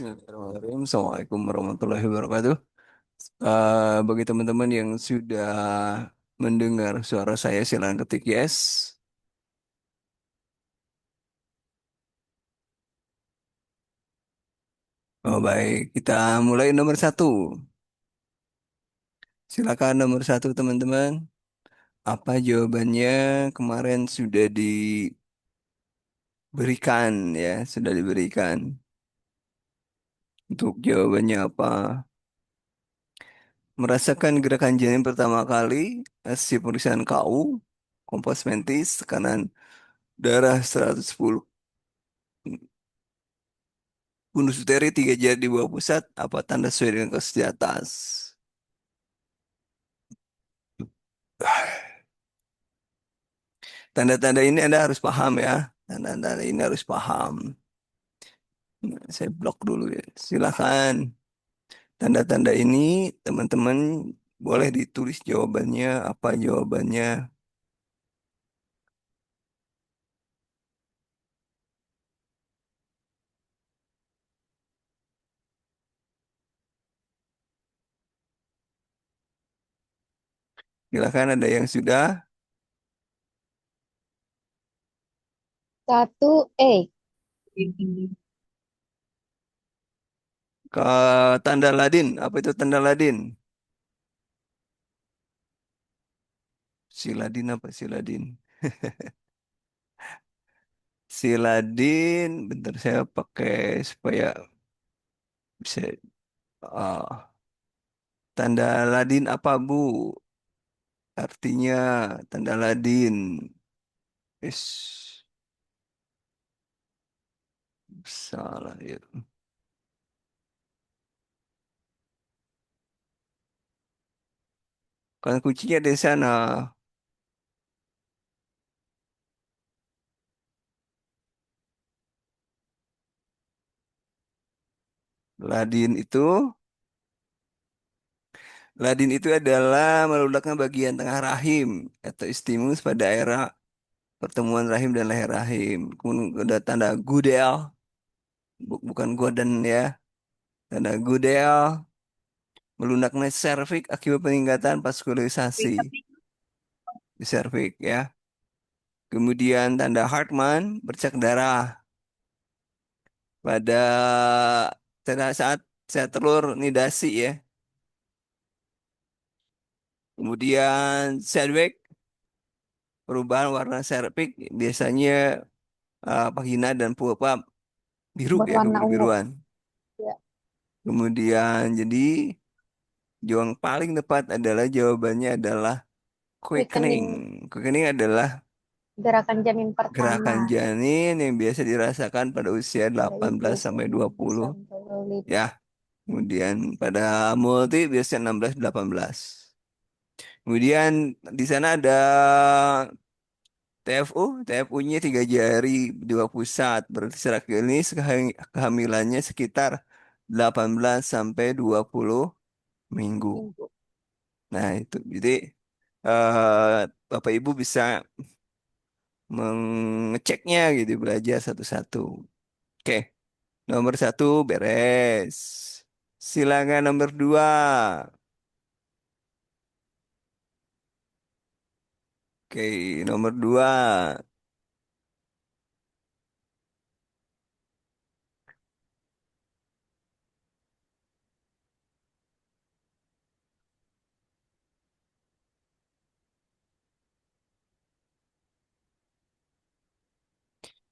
Bismillahirrahmanirrahim. Assalamualaikum warahmatullahi wabarakatuh. Bagi teman-teman yang sudah mendengar suara saya, silakan ketik yes. Oh, baik, kita mulai nomor satu. Silakan nomor satu, teman-teman. Apa jawabannya? Kemarin sudah diberikan, ya, sudah diberikan. Untuk jawabannya apa? Merasakan gerakan janin pertama kali, hasil pemeriksaan KU, kompas mentis, tekanan darah 110 bunuh Suteri 3 jari di bawah pusat. Apa tanda sesuai dengan kasus di atas? Tanda-tanda ini Anda harus paham ya. Tanda-tanda ini harus paham. Nah, saya blok dulu ya. Silakan. Tanda-tanda ini teman-teman boleh ditulis jawabannya. Apa jawabannya? Silakan ada yang sudah. Satu Ke tanda Ladin. Apa itu tanda Ladin? Siladin apa Siladin? Siladin. Bentar saya pakai supaya bisa. Tanda Ladin apa, Bu? Artinya tanda Ladin. Is salah ya. Kan kuncinya di sana. Ladin itu, Ladin itu adalah meludaknya bagian tengah rahim atau istimulus pada daerah pertemuan rahim dan leher rahim. Kemudian ada tanda Gudel, bukan Gordon ya. Tanda Gudel melunaknya serviks akibat peningkatan vaskularisasi di serviks ya. Kemudian tanda Hartman bercak darah pada saat saya telur nidasi ya. Kemudian Sedgwick, perubahan warna serviks biasanya vagina dan vulva biru ya, berwarna ungu. kebiru-biruan. Ya. Kemudian jadi yang paling tepat adalah jawabannya adalah quickening. Quickening, Quickening adalah gerakan janin pertama gerakan janin yang biasa dirasakan pada usia pada ibu 18 sampai 20 sampai 25. ya. Kemudian pada multi biasanya 16-18. Kemudian di sana ada TFU, TFU-nya 3 jari dua pusat. Berarti secara klinis kehamilannya sekitar 18 sampai 20 minggu. Minggu. Nah, itu. Jadi eh, Bapak Ibu bisa mengeceknya gitu, belajar satu-satu. Oke, nomor satu beres. Silakan nomor dua. Oke, nomor dua.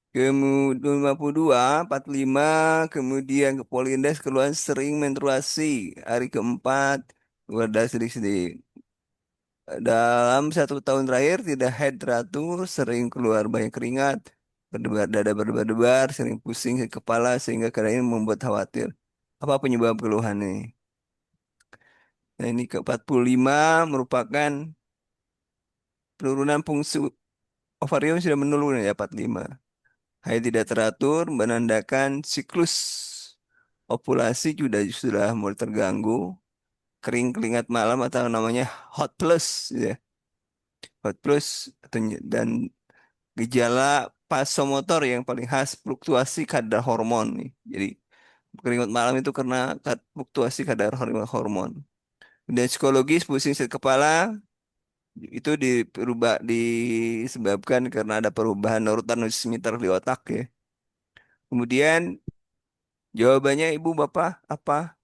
Kemudian 52, 45, kemudian ke Polindes keluhan sering menstruasi. Hari keempat, keluar darah sedikit-sedikit. Dalam 1 tahun terakhir tidak haid teratur, sering keluar banyak keringat, berdebar, dada berdebar-debar, sering pusing di kepala sehingga keadaan ini membuat khawatir. Apa penyebab keluhan ini? Nah, ini ke 45 merupakan penurunan fungsi ovarium sudah menurun ya 45. Haid tidak teratur menandakan siklus ovulasi sudah mulai terganggu, kering keringat malam atau namanya hot plus ya. Hot plus dan gejala vasomotor yang paling khas fluktuasi kadar hormon nih. Jadi Keringat malam itu karena fluktuasi kadar hormon. Dan psikologis pusing sakit kepala itu disebabkan karena ada perubahan neurotransmitter di otak ya. Kemudian jawabannya ibu bapak apa?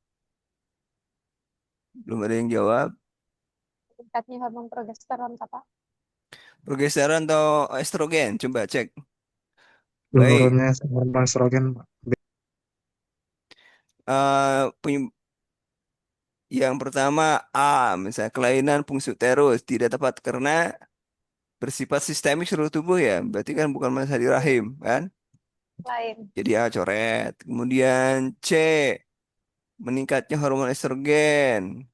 Belum ada yang jawab. Tingkatnya hormon progesteron apa? Progesteron atau estrogen? Coba cek. Baik. Menurunnya hormon estrogen, Pak. Yang pertama A, misalnya kelainan fungsi uterus tidak tepat karena bersifat sistemik seluruh tubuh ya. Berarti kan bukan masalah di Iya. rahim kan? Lain. Jadi A coret. Kemudian C, meningkatnya hormon estrogen.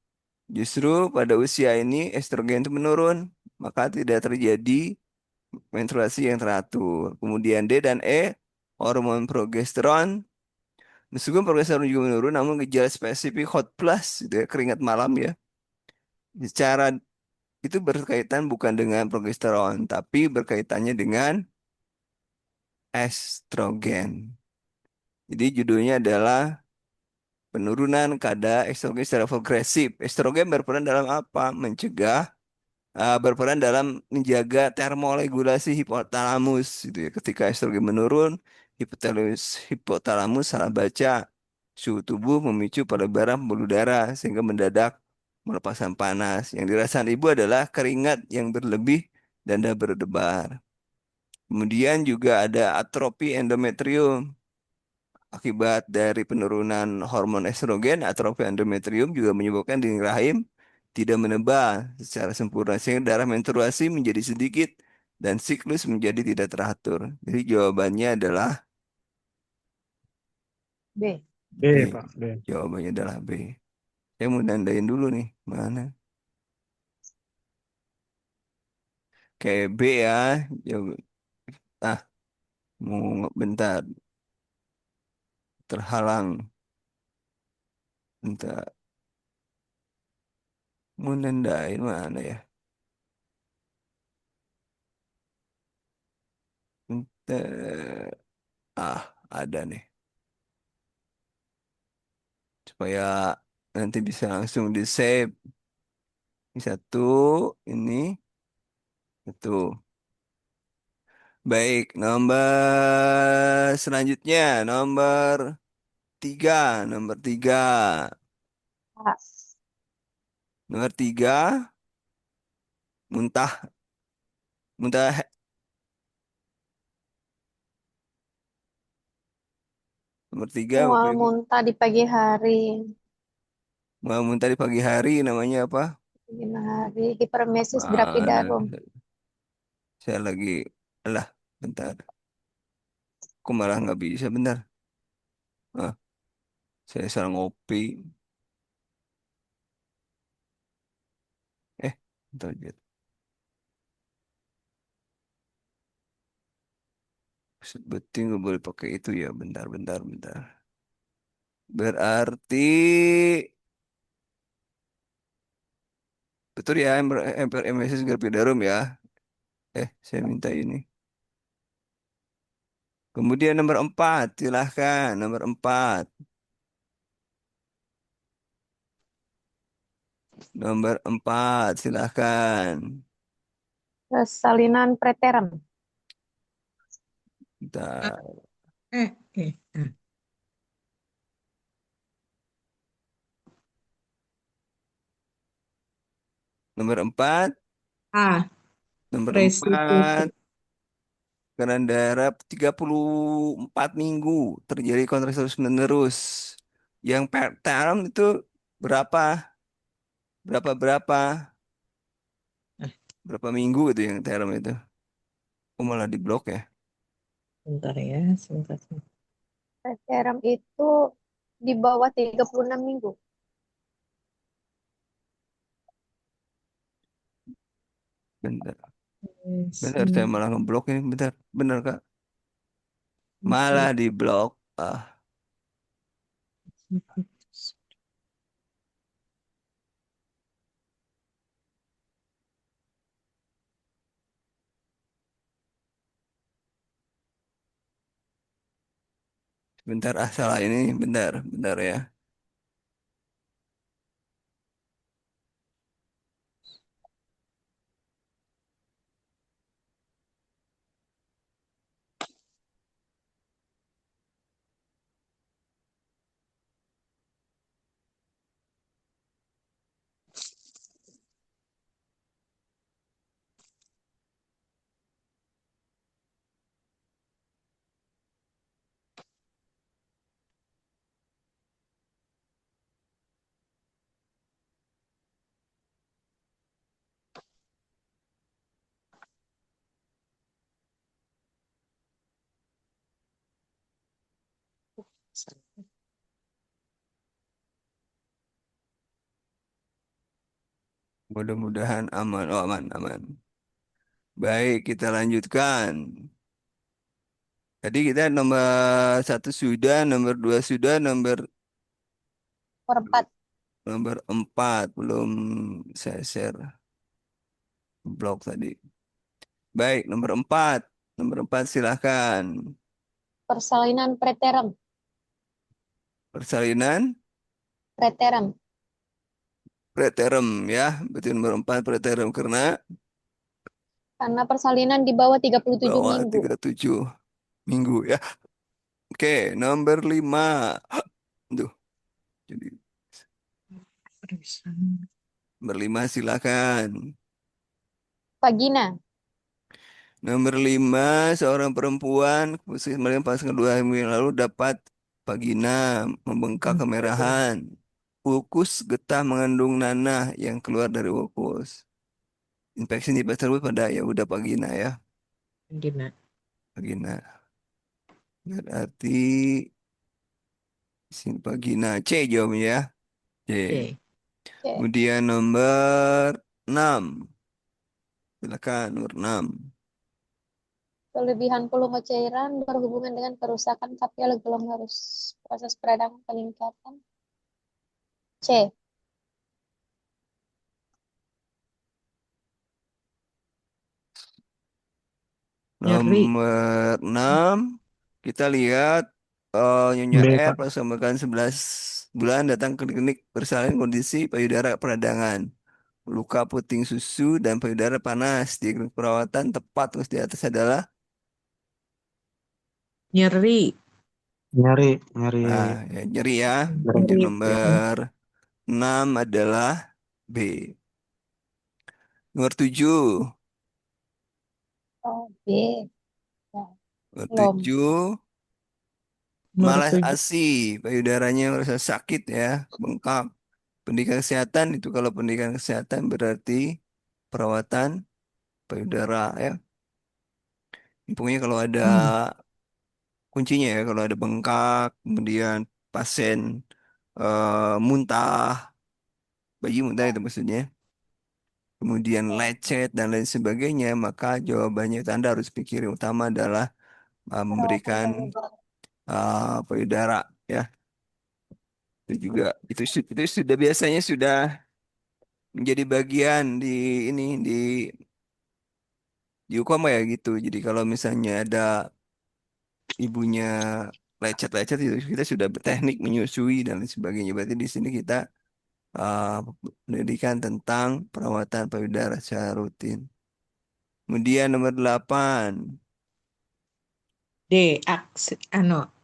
Justru pada usia ini estrogen itu menurun, maka tidak terjadi menstruasi yang teratur. Kemudian D dan E, hormon progesteron. Meskipun progesteron juga menurun, namun gejala spesifik hot flush, gitu ya, keringat malam ya. Secara itu berkaitan bukan dengan progesteron, tapi berkaitannya dengan estrogen. Jadi judulnya adalah penurunan kadar estrogen secara progresif. Estrogen berperan dalam apa? Berperan dalam menjaga termoregulasi hipotalamus. Gitu ya. Ketika estrogen menurun, hipotalamus salah baca suhu tubuh memicu pelebaran pembuluh darah sehingga mendadak melepaskan panas. Yang dirasakan ibu adalah keringat yang berlebih dan dada berdebar. Kemudian juga ada atrofi endometrium. Akibat dari penurunan hormon estrogen, atrofi endometrium juga menyebabkan dinding rahim tidak menebal secara sempurna sehingga darah menstruasi menjadi sedikit dan siklus menjadi tidak teratur. Jadi jawabannya adalah B. B, B. Pak. B. Jawabannya adalah B. Saya mau nandain dulu nih, mana? Kayak B ya. Jawab. Ah, bentar, terhalang. Bentar, mau nandain mana ya? Bentar. Ah, ada nih. Supaya nanti bisa langsung di save. Ini satu, ini satu. Baik, nomor selanjutnya, nomor tiga, A. nomor tiga, muntah, muntah, nomor tiga, Bapak Mual Ibu, muntah di pagi hari. mau muntah di pagi hari, namanya apa? Pagi hari. Hipermesis Mana? gravidarum. Saya lagi, alah, bentar. Kok malah nggak bisa, bentar. Ah, saya salah ngopi. Bentar, Jet. Berarti nggak boleh pakai itu ya, bentar, bentar, bentar. Berarti betul ya, MSS Garpidarum ya. Saya minta ini. Kemudian nomor empat, silahkan. Nomor empat. Nomor empat, silahkan. Salinan preteram. A, Bentar. E. Nomor empat. A. Nomor empat. Restitusi. Tekanan darah 34 minggu. Terjadi kontraksi terus menerus. Yang term itu berapa? Berapa? Eh, Berapa minggu itu yang term itu? Oh malah di blok ya. Bentar ya, sebentar. Preteram itu di bawah 36 minggu. Bentar. Bentar, saya Sebentar. malah ngeblok ini. Bentar. Bener, Kak. Malah di blok. Bentar, salah ini, bentar, bentar ya. Mudah-mudahan aman. Oh, aman, aman. Baik, kita lanjutkan. Tadi kita nomor satu sudah, nomor dua sudah, Perempat. nomor empat belum saya share blog tadi. Baik, nomor empat. Nomor empat silahkan. Persalinan preterum. Persalinan Preterum. preterm ya. Betul nomor empat preterm karena Karena persalinan di bawah 37 bawah minggu. 37 minggu ya. Oke, nomor lima. Duh, jadi nomor lima silakan. Vagina. Nomor lima, seorang perempuan khusus melihat pas kedua minggu yang lalu dapat vagina membengkak kemerahan. Ukus getah mengandung nanah yang keluar dari ukus. Infeksi nipah tersebut pada ya udah vagina ya. Gina. Vagina. Berarti sini vagina C jawabnya ya. C. C. Oke. Kemudian nomor 6. Silakan nomor 6. Kelebihan volume cairan berhubungan dengan kerusakan kapil glomerulus. Proses peradangan peningkatan. C. Nyeri. Nomor 6 kita lihat Nyonya B, R Pak. pas makan 11 bulan datang ke klinik bersalin kondisi payudara peradangan. Luka puting susu dan payudara panas. Di perawatan tepat terus di atas adalah Nyeri. Nyari, nyari, ya, nyeri ya. Jadi nyari. Nyeri. Ya. nomor 6 adalah B. Nomor 7. Oh, B. Ya, Nomor belum. 7 Nomor malas 7. ASI, payudaranya merasa sakit ya, bengkak. Pendidikan kesehatan itu kalau pendidikan kesehatan berarti perawatan payudara ya. Pokoknya kalau ada kuncinya ya, kalau ada bengkak, kemudian pasien muntah, bayi muntah itu maksudnya, kemudian lecet dan lain sebagainya, maka jawabannya itu Anda harus pikir yang utama adalah Perawatan memberikan payudara. payudara ya. Itu juga itu sudah biasanya sudah menjadi bagian di ini di hukum ya gitu. Jadi kalau misalnya ada ibunya lecet-lecet itu kita sudah berteknik menyusui dan lain sebagainya. Berarti di sini kita uh, pendidikan tentang perawatan payudara secara rutin. Kemudian nomor 8. D.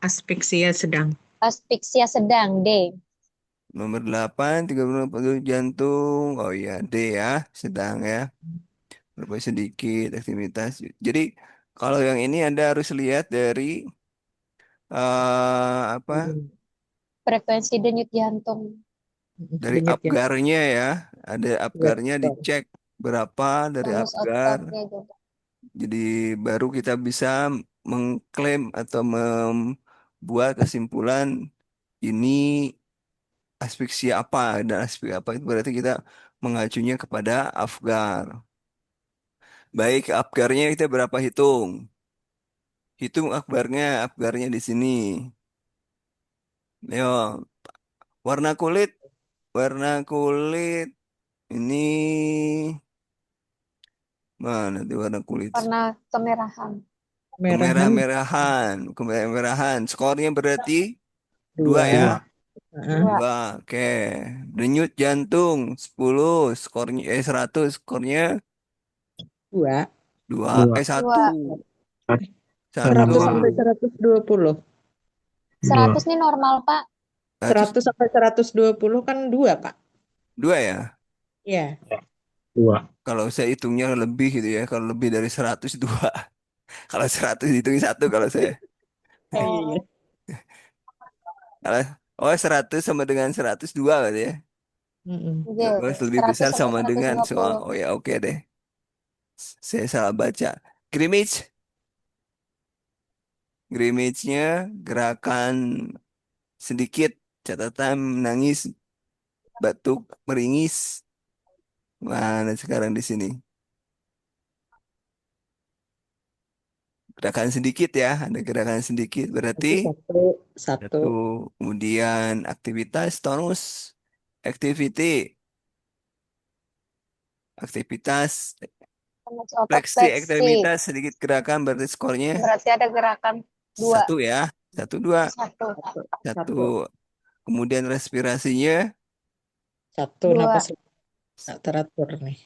Aspeksia sedang. Aspeksia sedang. D. Nomor 8, 30 jantung. Oh iya, D ya, sedang ya. Berapa sedikit aktivitas. Jadi kalau yang ini Anda harus lihat dari apa? Frekuensi denyut jantung. Dari Denyut jantung. Apgarnya ya. Ada Ya, Apgarnya betul. dicek berapa dari Tonus Apgar. ototnya juga. Jadi baru kita bisa mengklaim atau membuat kesimpulan ini aspeksia apa dan aspek apa itu berarti kita mengacunya kepada Apgar. Baik, Apgarnya kita berapa hitung? Hitung Apgarnya di sini. Yo, warna kulit, warna kulit ini mana di warna kulit? Warna kemerahan. Merahan kemerah-merahan, kemerah-merahan. Skornya berarti dua ya. dua. dua, Heeh, Dua. Dua, oke. Denyut jantung 10, skornya 100, skornya dua. dua, dua, satu, Dua. satu, 100 dua, sampai 120. dua, 100 nih normal, Pak. 100, 100 sampai 120 kan dua, Pak. dua ya. Iya. dua. Kalau saya hitungnya lebih gitu ya. Kalau lebih dari 100 dua. Kalau 100 hitungnya satu kalau saya. Oh iya, iya. Oh, Kalau oh 100 sama dengan 102 berarti ya. Mm-mm. iya. Oh, lebih 100 besar sampai sama dengan soal. 120. Oh ya oke deh. Saya salah baca. Grimmage. Grimmage-nya gerakan sedikit. Catatan menangis, batuk, meringis. Mana sekarang di sini? Gerakan sedikit ya. Ada gerakan sedikit. Berarti Itu satu, satu. satu. Kemudian aktivitas tonus. Activity. Aktivitas. Penguji otot Fleksi fleksi. ekstremitas sedikit gerakan berarti skornya Berarti ada gerakan dua. satu ya. Satu, dua. Satu. Satu, Satu. satu, Kemudian respirasinya. satu. Dua. Napas tak teratur nih.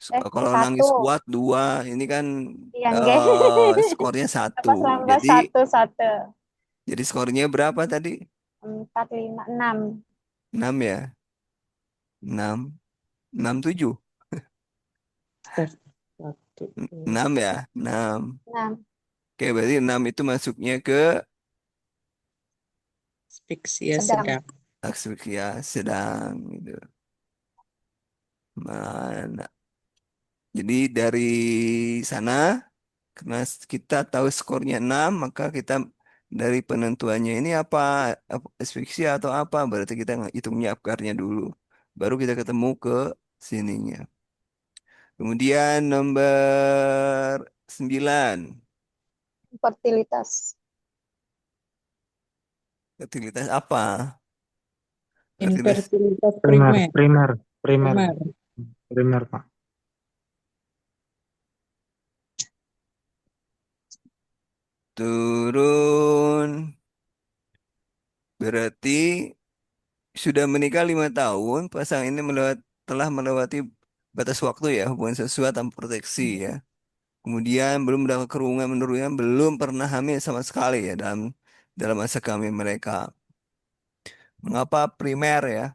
Kalau Satu. nangis kuat dua. Ini kan Yang G. skornya satu. Napas lambat Jadi satu. Satu. skornya berapa tadi? 4, 5, 6. 6 ya. 6. 6, 7. Start. Satu, dua. 6 ya. 6. 6. Oke, berarti 6 itu masuknya ke Asfiksia Sedang. sedang. asfiksia sedang gitu. Mana? Jadi dari sana, karena kita tahu skornya 6, maka kita dari penentuannya ini apa asfiksia atau apa, berarti kita hitungnya apgarnya dulu. Baru kita ketemu ke sininya. Kemudian nomor 9, Fertilitas. fertilitas apa? Fertilitas Infertilitas Primer, primer. primer, primer, Primer. primer, Pak. turun, berarti sudah menikah 5 tahun, pasangan ini telah melewati batas waktu ya, hubungan seksual tanpa proteksi ya. Kemudian belum mendapat kerungan menurunnya, belum pernah hamil sama sekali ya dalam dalam masa kami mereka. Mengapa primer ya?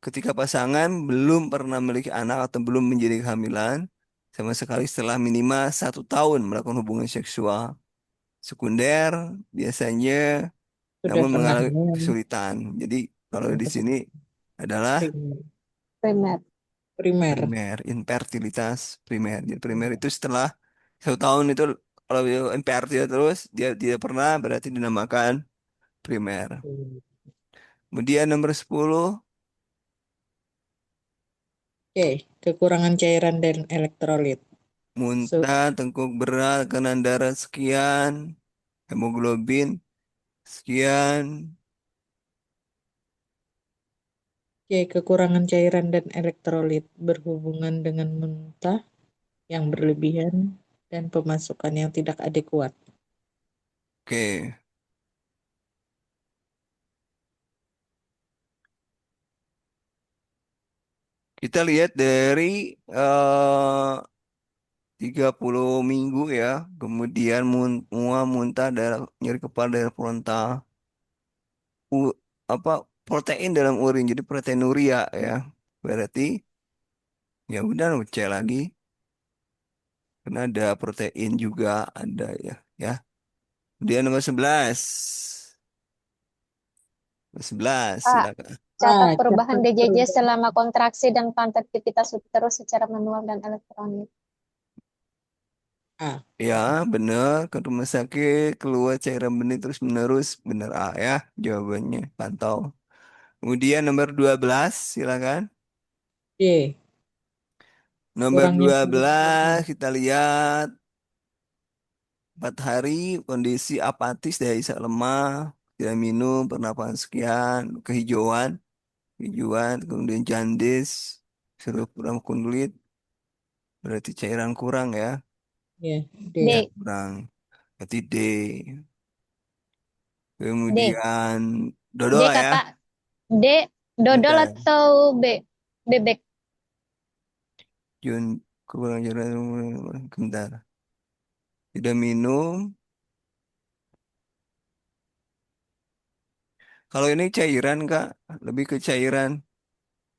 Ketika pasangan belum pernah memiliki anak atau belum menjadi kehamilan sama sekali setelah minimal 1 tahun melakukan hubungan seksual. Sekunder biasanya Sudah namun pernah mengalami hamil. kesulitan. Jadi kalau di sini adalah Primer. Primer. Primer. primer, infertilitas primer. Jadi primer itu setelah 1 tahun itu kalau dia infertil terus dia tidak pernah berarti dinamakan primer. Kemudian nomor 10 Oke, kekurangan cairan dan elektrolit. So, muntah, tengkuk berat, tekanan darah sekian, hemoglobin sekian. oke, kekurangan cairan dan elektrolit berhubungan dengan muntah yang berlebihan dan pemasukan yang tidak adekuat. Oke, kita lihat dari 30 minggu ya, kemudian mual, muntah, darah, nyeri kepala, darah frontal, apa protein dalam urin, jadi proteinuria ya. Berarti ya udah cek lagi, karena ada protein juga ada ya. Ya. Kemudian nomor 11, nomor 11 A. silakan. Catat perubahan Catat DJJ perubahan. selama kontraksi dan kontraktivitas uterus secara manual dan elektronik. A. Ya, benar. Ke rumah sakit, keluar cairan benih terus menerus. Benar A ya, jawabannya. Pantau. Kemudian nomor 12 silakan. D. Nomor Kurangnya dua belas hemoglobin. kita lihat 4 hari kondisi apatis daya isap lemah, tidak minum, pernapasan sekian, kehijauan, hijauan, kemudian jaundice, seluruh kurang kulit, berarti cairan kurang ya. Ya, D. Ya, D. kurang. Berarti D. D. Kemudian D dodol ya. kakak. D. Dodol Bentar. atau B? Bebek. Jun kurang jalan. Bentar. Tidak minum. Kalau ini cairan Kak, lebih ke cairan.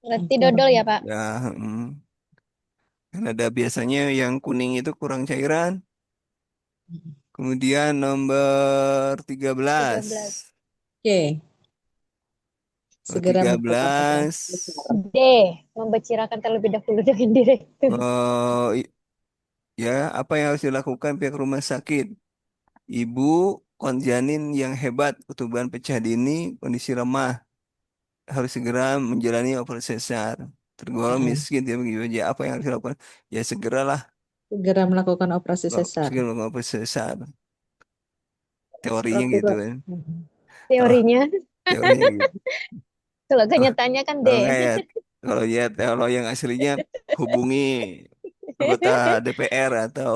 Berarti dodol ya Pak? Ya, kan ada biasanya yang kuning itu kurang cairan. Kemudian nomor 13. 13. Oke, Nomor segera melakukan operasi 13. besar. D. Membicarakan terlebih dahulu dengan direktur. eh, ya, apa yang harus dilakukan pihak rumah sakit? Ibu konjanin yang hebat, ketuban pecah dini, kondisi lemah, harus segera menjalani operasi sesar. Tergolong Heeh. miskin dia begitu aja. Apa yang harus dilakukan? Ya segeralah Segera melakukan operasi sesar. segera melakukan operasi sesar. Teorinya gitu Prosedur. kan. Heeh. Kalau Teorinya. teorinya gitu. Kalau Kalau kenyataannya kan D. kalau nggak ya, kalau yang aslinya hubungi anggota DPR atau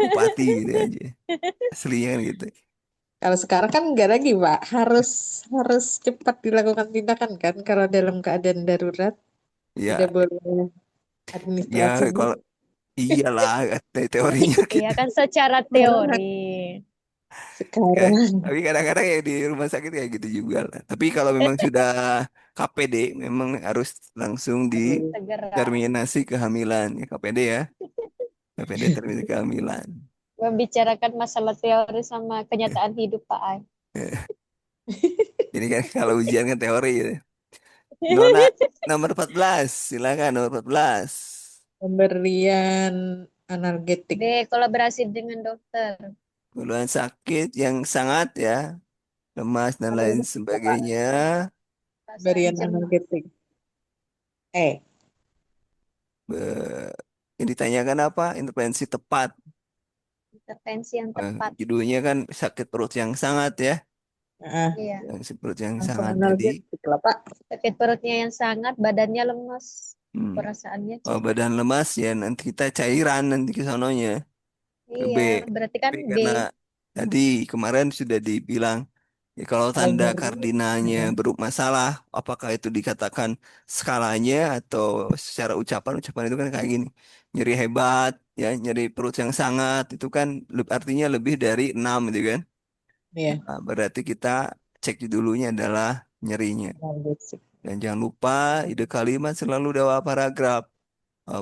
bupati gitu aja. Aslinya kan gitu. Kalau sekarang kan enggak lagi, Pak. Harus harus cepat dilakukan tindakan kan kalau dalam keadaan darurat tidak Ya, boleh ya administrasi. kalau iyalah teorinya Iya gitu. kan secara teori. Darurat Kan. sekarang. Tapi kadang-kadang ya di rumah sakit kayak gitu juga lah. Tapi kalau memang sudah KPD, memang harus langsung Segera. diterminasi kehamilan. Ya, KPD ya, KPD terminasi kehamilan. Membicarakan masalah teori sama kenyataan hidup Pak Ai. Jadi kan kalau ujian kan teori gitu. Nona nomor 14, silakan nomor 14. Pemberian analgetik. B. Kolaborasi dengan dokter. Keluhan sakit yang sangat ya, lemas dan lain Analgetik, Pak. sebagainya. Perasaan Pemberian cemas. analgetik. Eh, Yang ditanyakan apa? Intervensi tepat. Intervensi yang tepat. Judulnya kan sakit perut yang sangat ya. ah, Iya. Yang perut yang langsung sangat. Jadi, analgetik lah, Pak. Sakit perutnya yang sangat, badannya lemas. hmm, Perasaannya oh, cemas. badan lemas ya nanti kita cairan nanti ke sononya. Ke B. Iya, berarti kan B B. karena tadi kemarin sudah dibilang ya, kalau Kalau tanda nyeri, kardinalnya ah, bermasalah, apakah itu dikatakan skalanya atau secara ucapan itu kan kayak gini. Nyeri hebat, ya nyeri perut yang sangat, itu kan artinya lebih dari 6 gitu kan. iya, Nah, berarti kita cek dulunya adalah nyerinya. analgetik. Dan jangan lupa ide kalimat selalu di awal paragraf.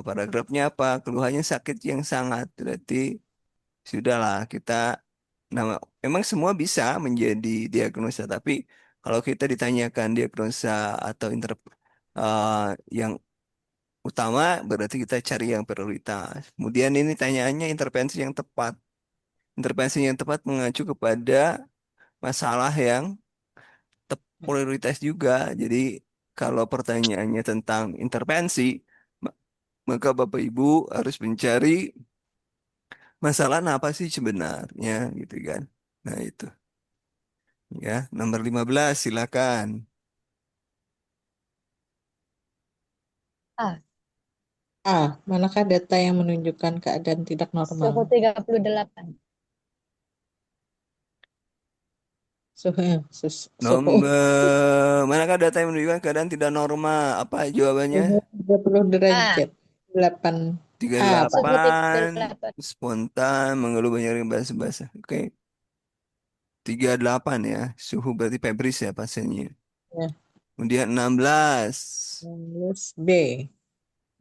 Paragrafnya apa? Keluhannya sakit yang sangat. Berarti sudahlah kita nama memang semua bisa menjadi diagnosa, tapi kalau kita ditanyakan diagnosa atau eh, yang utama berarti kita cari yang prioritas. Kemudian ini tanyaannya intervensi yang tepat. Intervensi yang tepat mengacu kepada masalah yang prioritas juga. Jadi kalau pertanyaannya tentang intervensi, ma- maka Bapak Ibu harus mencari masalah apa sih sebenarnya gitu kan. Nah, itu. Ya, nomor 15 silakan. A. A. Manakah data yang menunjukkan keadaan tidak normal? Suhu 38. Suhu Manakah data yang menunjukkan keadaan tidak normal? Apa jawabannya? suhu 30 A. derajat. 8 A, Pak. Suhu 38, 38. spontan, mengeluh banyak yang basah-basah. Oke, 38 ya. Suhu berarti febris ya pasiennya. Ya, Kemudian 16. terus B.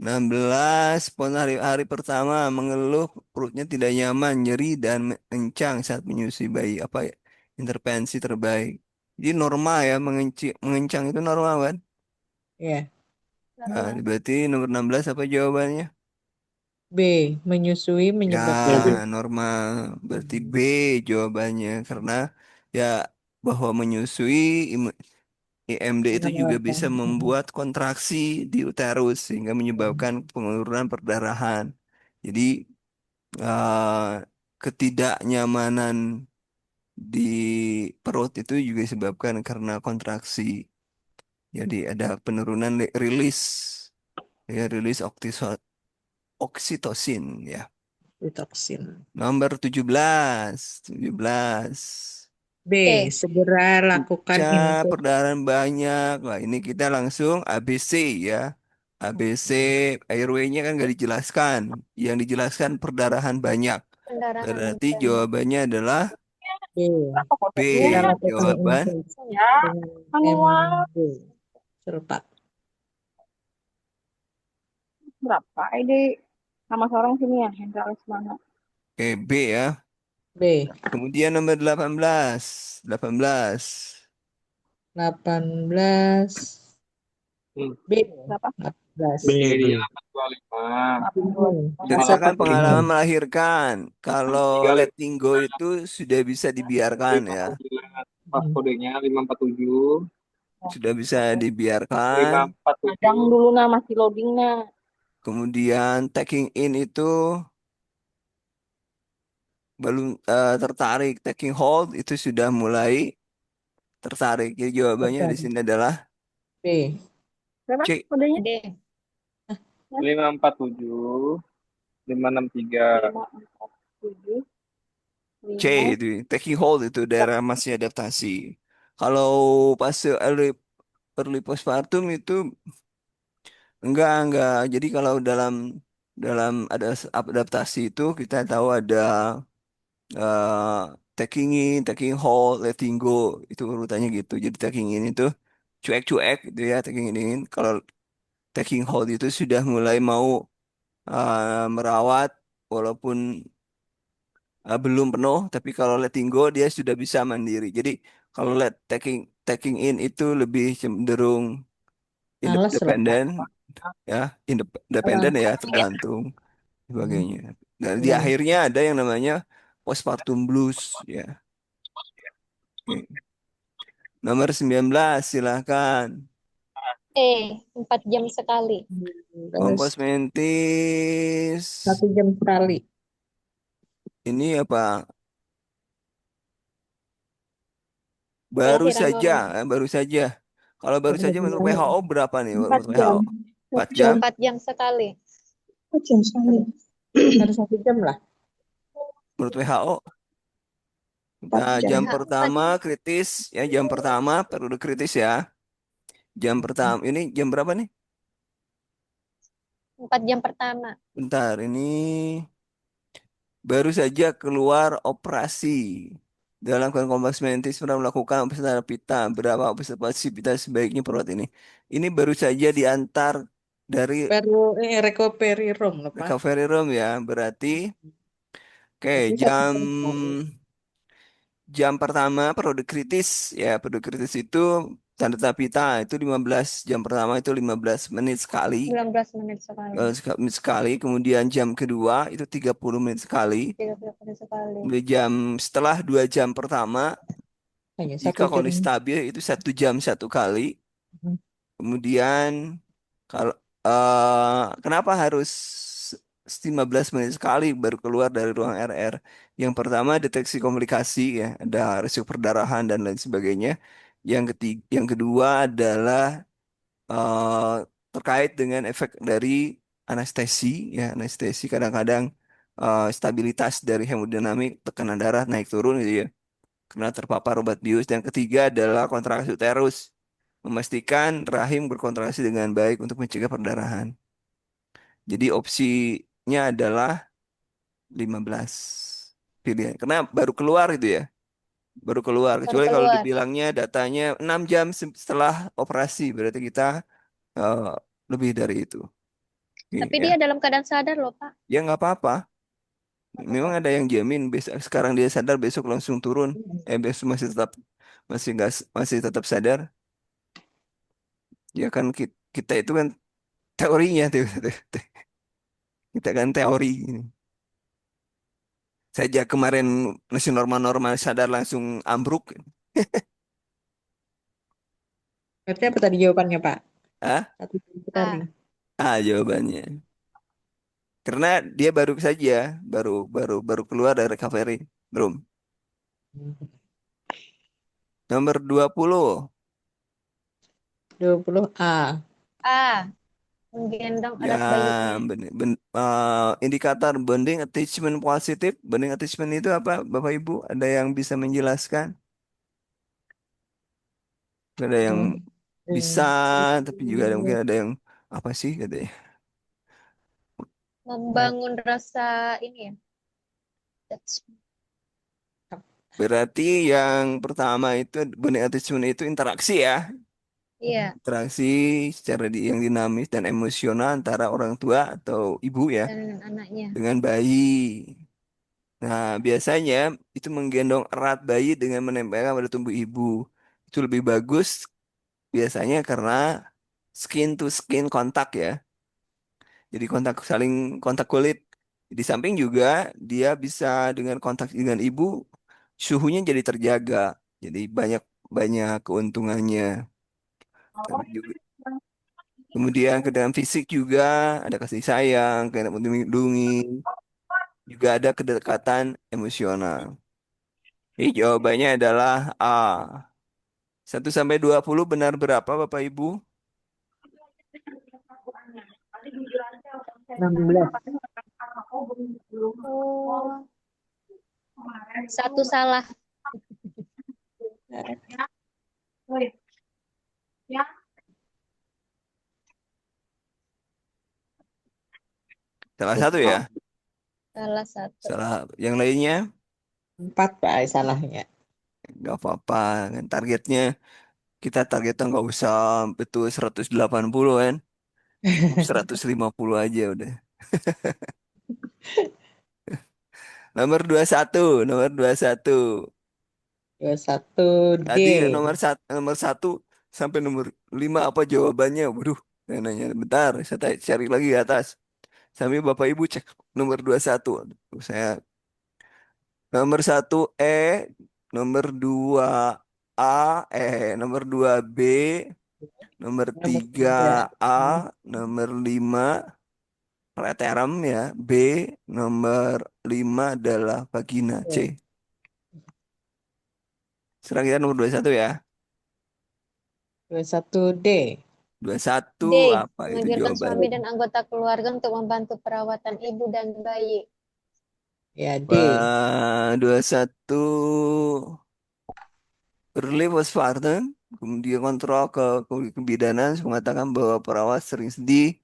16, spontan hari pertama mengeluh perutnya tidak nyaman, nyeri dan mencang saat menyusui bayi. Apa ya? Intervensi terbaik. Jadi normal ya, mengencang itu normal kan? Ya, Nah, Normal. berarti nomor 16 apa jawabannya? B. Menyusui Ya, menyebabkan normal. Berarti B jawabannya. Karena ya bahwa menyusui IMD itu juga pengawasan. bisa membuat kontraksi di uterus sehingga menyebabkan penurunan perdarahan. Jadi eh, ketidaknyamanan di perut itu juga disebabkan karena kontraksi. Jadi ada penurunan rilis ya rilis oksitosin ya. Pitoksin. Nomor 17. 17. B. C. Segera lakukan Ca input. perdarahan banyak. Nah, ini kita langsung ABC ya. ABC airway-nya kan nggak dijelaskan. Yang dijelaskan perdarahan banyak. Pendarahan Berarti banyak. jawabannya adalah B. B. Segera lakukan Jawaban input dengan MB. Cepat. Berapa? Ini nama seorang sini ya, Hendra Lesmana. B ya. B. Kemudian nomor 18. 18. 18. B. Berapa? 18. B, B. 825. Ceritakan pengalaman 825. melahirkan. Kalau letting go itu sudah bisa dibiarkan ya. Pas kodenya 547. Sudah bisa dibiarkan. 547. Kadang dulu nah masih loading nah. Kemudian taking in itu belum tertarik. Taking hold itu sudah mulai tertarik. Jadi jawabannya di sini adalah B. Berapa C. kodenya? D. 547. 563. 547. C itu taking hold itu daerah masih adaptasi. Kalau fase early postpartum itu enggak. Jadi kalau dalam dalam ada adaptasi itu kita tahu ada taking in, taking hold, letting go itu urutannya gitu. Jadi taking in itu cuek-cuek gitu ya taking in. Kalau taking hold itu sudah mulai mau merawat walaupun belum penuh, tapi kalau letting go dia sudah bisa mandiri. Jadi kalau taking taking in itu lebih cenderung Males loh, Pak. independen ya, independen Orang. ya tergantung Hmm. sebagainya. Dan di Iya. akhirnya ada yang namanya postpartum blues ya. Oke. Nomor 19 silahkan. E. 4 jam sekali. Terus Kompos mentis 1 jam sekali. ini apa? Baru Kelahiran saja, orang. baru saja. Kalau baru saja menurut WHO berapa nih? 4 Menurut jam. WHO 4 4 jam. jam. 4 jam sekali. 4 jam sekali. Harus 1 jam lah. Menurut WHO. 4 Nah, jam. jam WHO pertama kritis ya, jam pertama periode kritis ya. Jam pertama ini jam berapa nih? 4 jam pertama. Bentar, ini baru saja keluar operasi. Dalam kompas mentis pernah melakukan observasi pita. Berapa observasi pita sebaiknya perawat ini? Ini baru saja diantar dari Recovery room loh, Pak. recovery room ya. Berarti, oke, Tapi 1 jam sekali. jam pertama periode kritis ya. Periode kritis itu tanda pita itu 15 jam pertama itu 15 menit sekali. 19 menit sekali. Menit sekali. Kemudian jam kedua itu 30 menit sekali. 30 menit sekali. Kemudian setelah 2 jam pertama, Hanya jika 1 jam. kondisi stabil itu 1 jam satu kali. Hmm. Kemudian kalau kenapa harus 15 menit sekali baru keluar dari ruang RR? Yang pertama deteksi komplikasi ya, ada risiko perdarahan dan lain sebagainya. Yang kedua adalah eh, terkait dengan efek dari anestesi ya, anestesi kadang-kadang stabilitas dari hemodinamik tekanan darah naik turun gitu ya karena terpapar obat bius. Dan ketiga adalah kontraksi uterus, memastikan rahim berkontraksi dengan baik untuk mencegah perdarahan. Jadi opsinya adalah 15 pilihan. Karena baru keluar itu ya, baru keluar. Baru Kecuali kalau keluar. dibilangnya datanya 6 jam setelah operasi, berarti kita eh, lebih dari itu. Tapi Iya, dia dalam keadaan sadar loh, Pak. ya nggak apa-apa. Memang ada yang jamin besok sekarang dia sadar besok langsung turun. Besok masih tetap sadar. Ya kan kita itu kan teorinya tuh. Kita kan teori ini. Saja kemarin masih normal-normal sadar langsung ambruk. Berarti apa tadi jawabannya, Pak? Ah, 1 jam sekali. A. jawabannya. Karena dia baru saja baru baru baru keluar dari recovery room. Nomor 20. 20A. A. Menggendong Ya, erat bayinya. indikator bonding attachment positif. Bonding attachment itu apa, Bapak Ibu? Ada yang bisa menjelaskan? Ada yang bisa, tapi juga ada, mungkin ada yang apa sih katanya? Membangun rasa ini ya. Berarti yang pertama itu bonding attachment itu interaksi ya. Iya, Interaksi secara yang dinamis dan emosional antara orang tua atau ibu ya dan anaknya. dengan bayi. Nah, biasanya itu menggendong erat bayi dengan menempelkan pada tubuh ibu. Itu lebih bagus biasanya karena skin to skin kontak ya. Jadi saling kontak kulit. Di samping juga dia bisa dengan kontak dengan ibu, suhunya jadi terjaga. Jadi banyak banyak keuntungannya. Tapi juga kemudian ke dalam fisik juga ada kasih sayang, kena melindungi, juga ada kedekatan emosional. Jadi jawabannya adalah A. 1 sampai 20 benar berapa Bapak Ibu? 16. Oh, satu salah. Salah satu ya. Salah satu. Salah yang lainnya 4 Pak salahnya. nggak apa-apa. Kan targetnya nggak usah betul 180 kan. Cukup 150 aja udah. Nomor 21. Dua satu D. Tadi nomor satu sampai nomor 5 apa jawabannya? Waduh, saya nanya bentar, saya cari lagi di atas. Sambil Bapak Ibu cek nomor 21. Saya nomor 1 nomor 2 A, nomor 2 B, nomor Nomor tiga 3. A, nomor 5 preterum ya, B, nomor 5 adalah vagina C. Sekarang kita nomor 21 ya. 21 D. 21 D. apa itu Menganjurkan suami jawabannya? dan anggota keluarga untuk membantu perawatan ibu dan bayi. Ya D. Wah, 21 early postpartum, kemudian kontrol kebidanan mengatakan bahwa perawat sering sedih,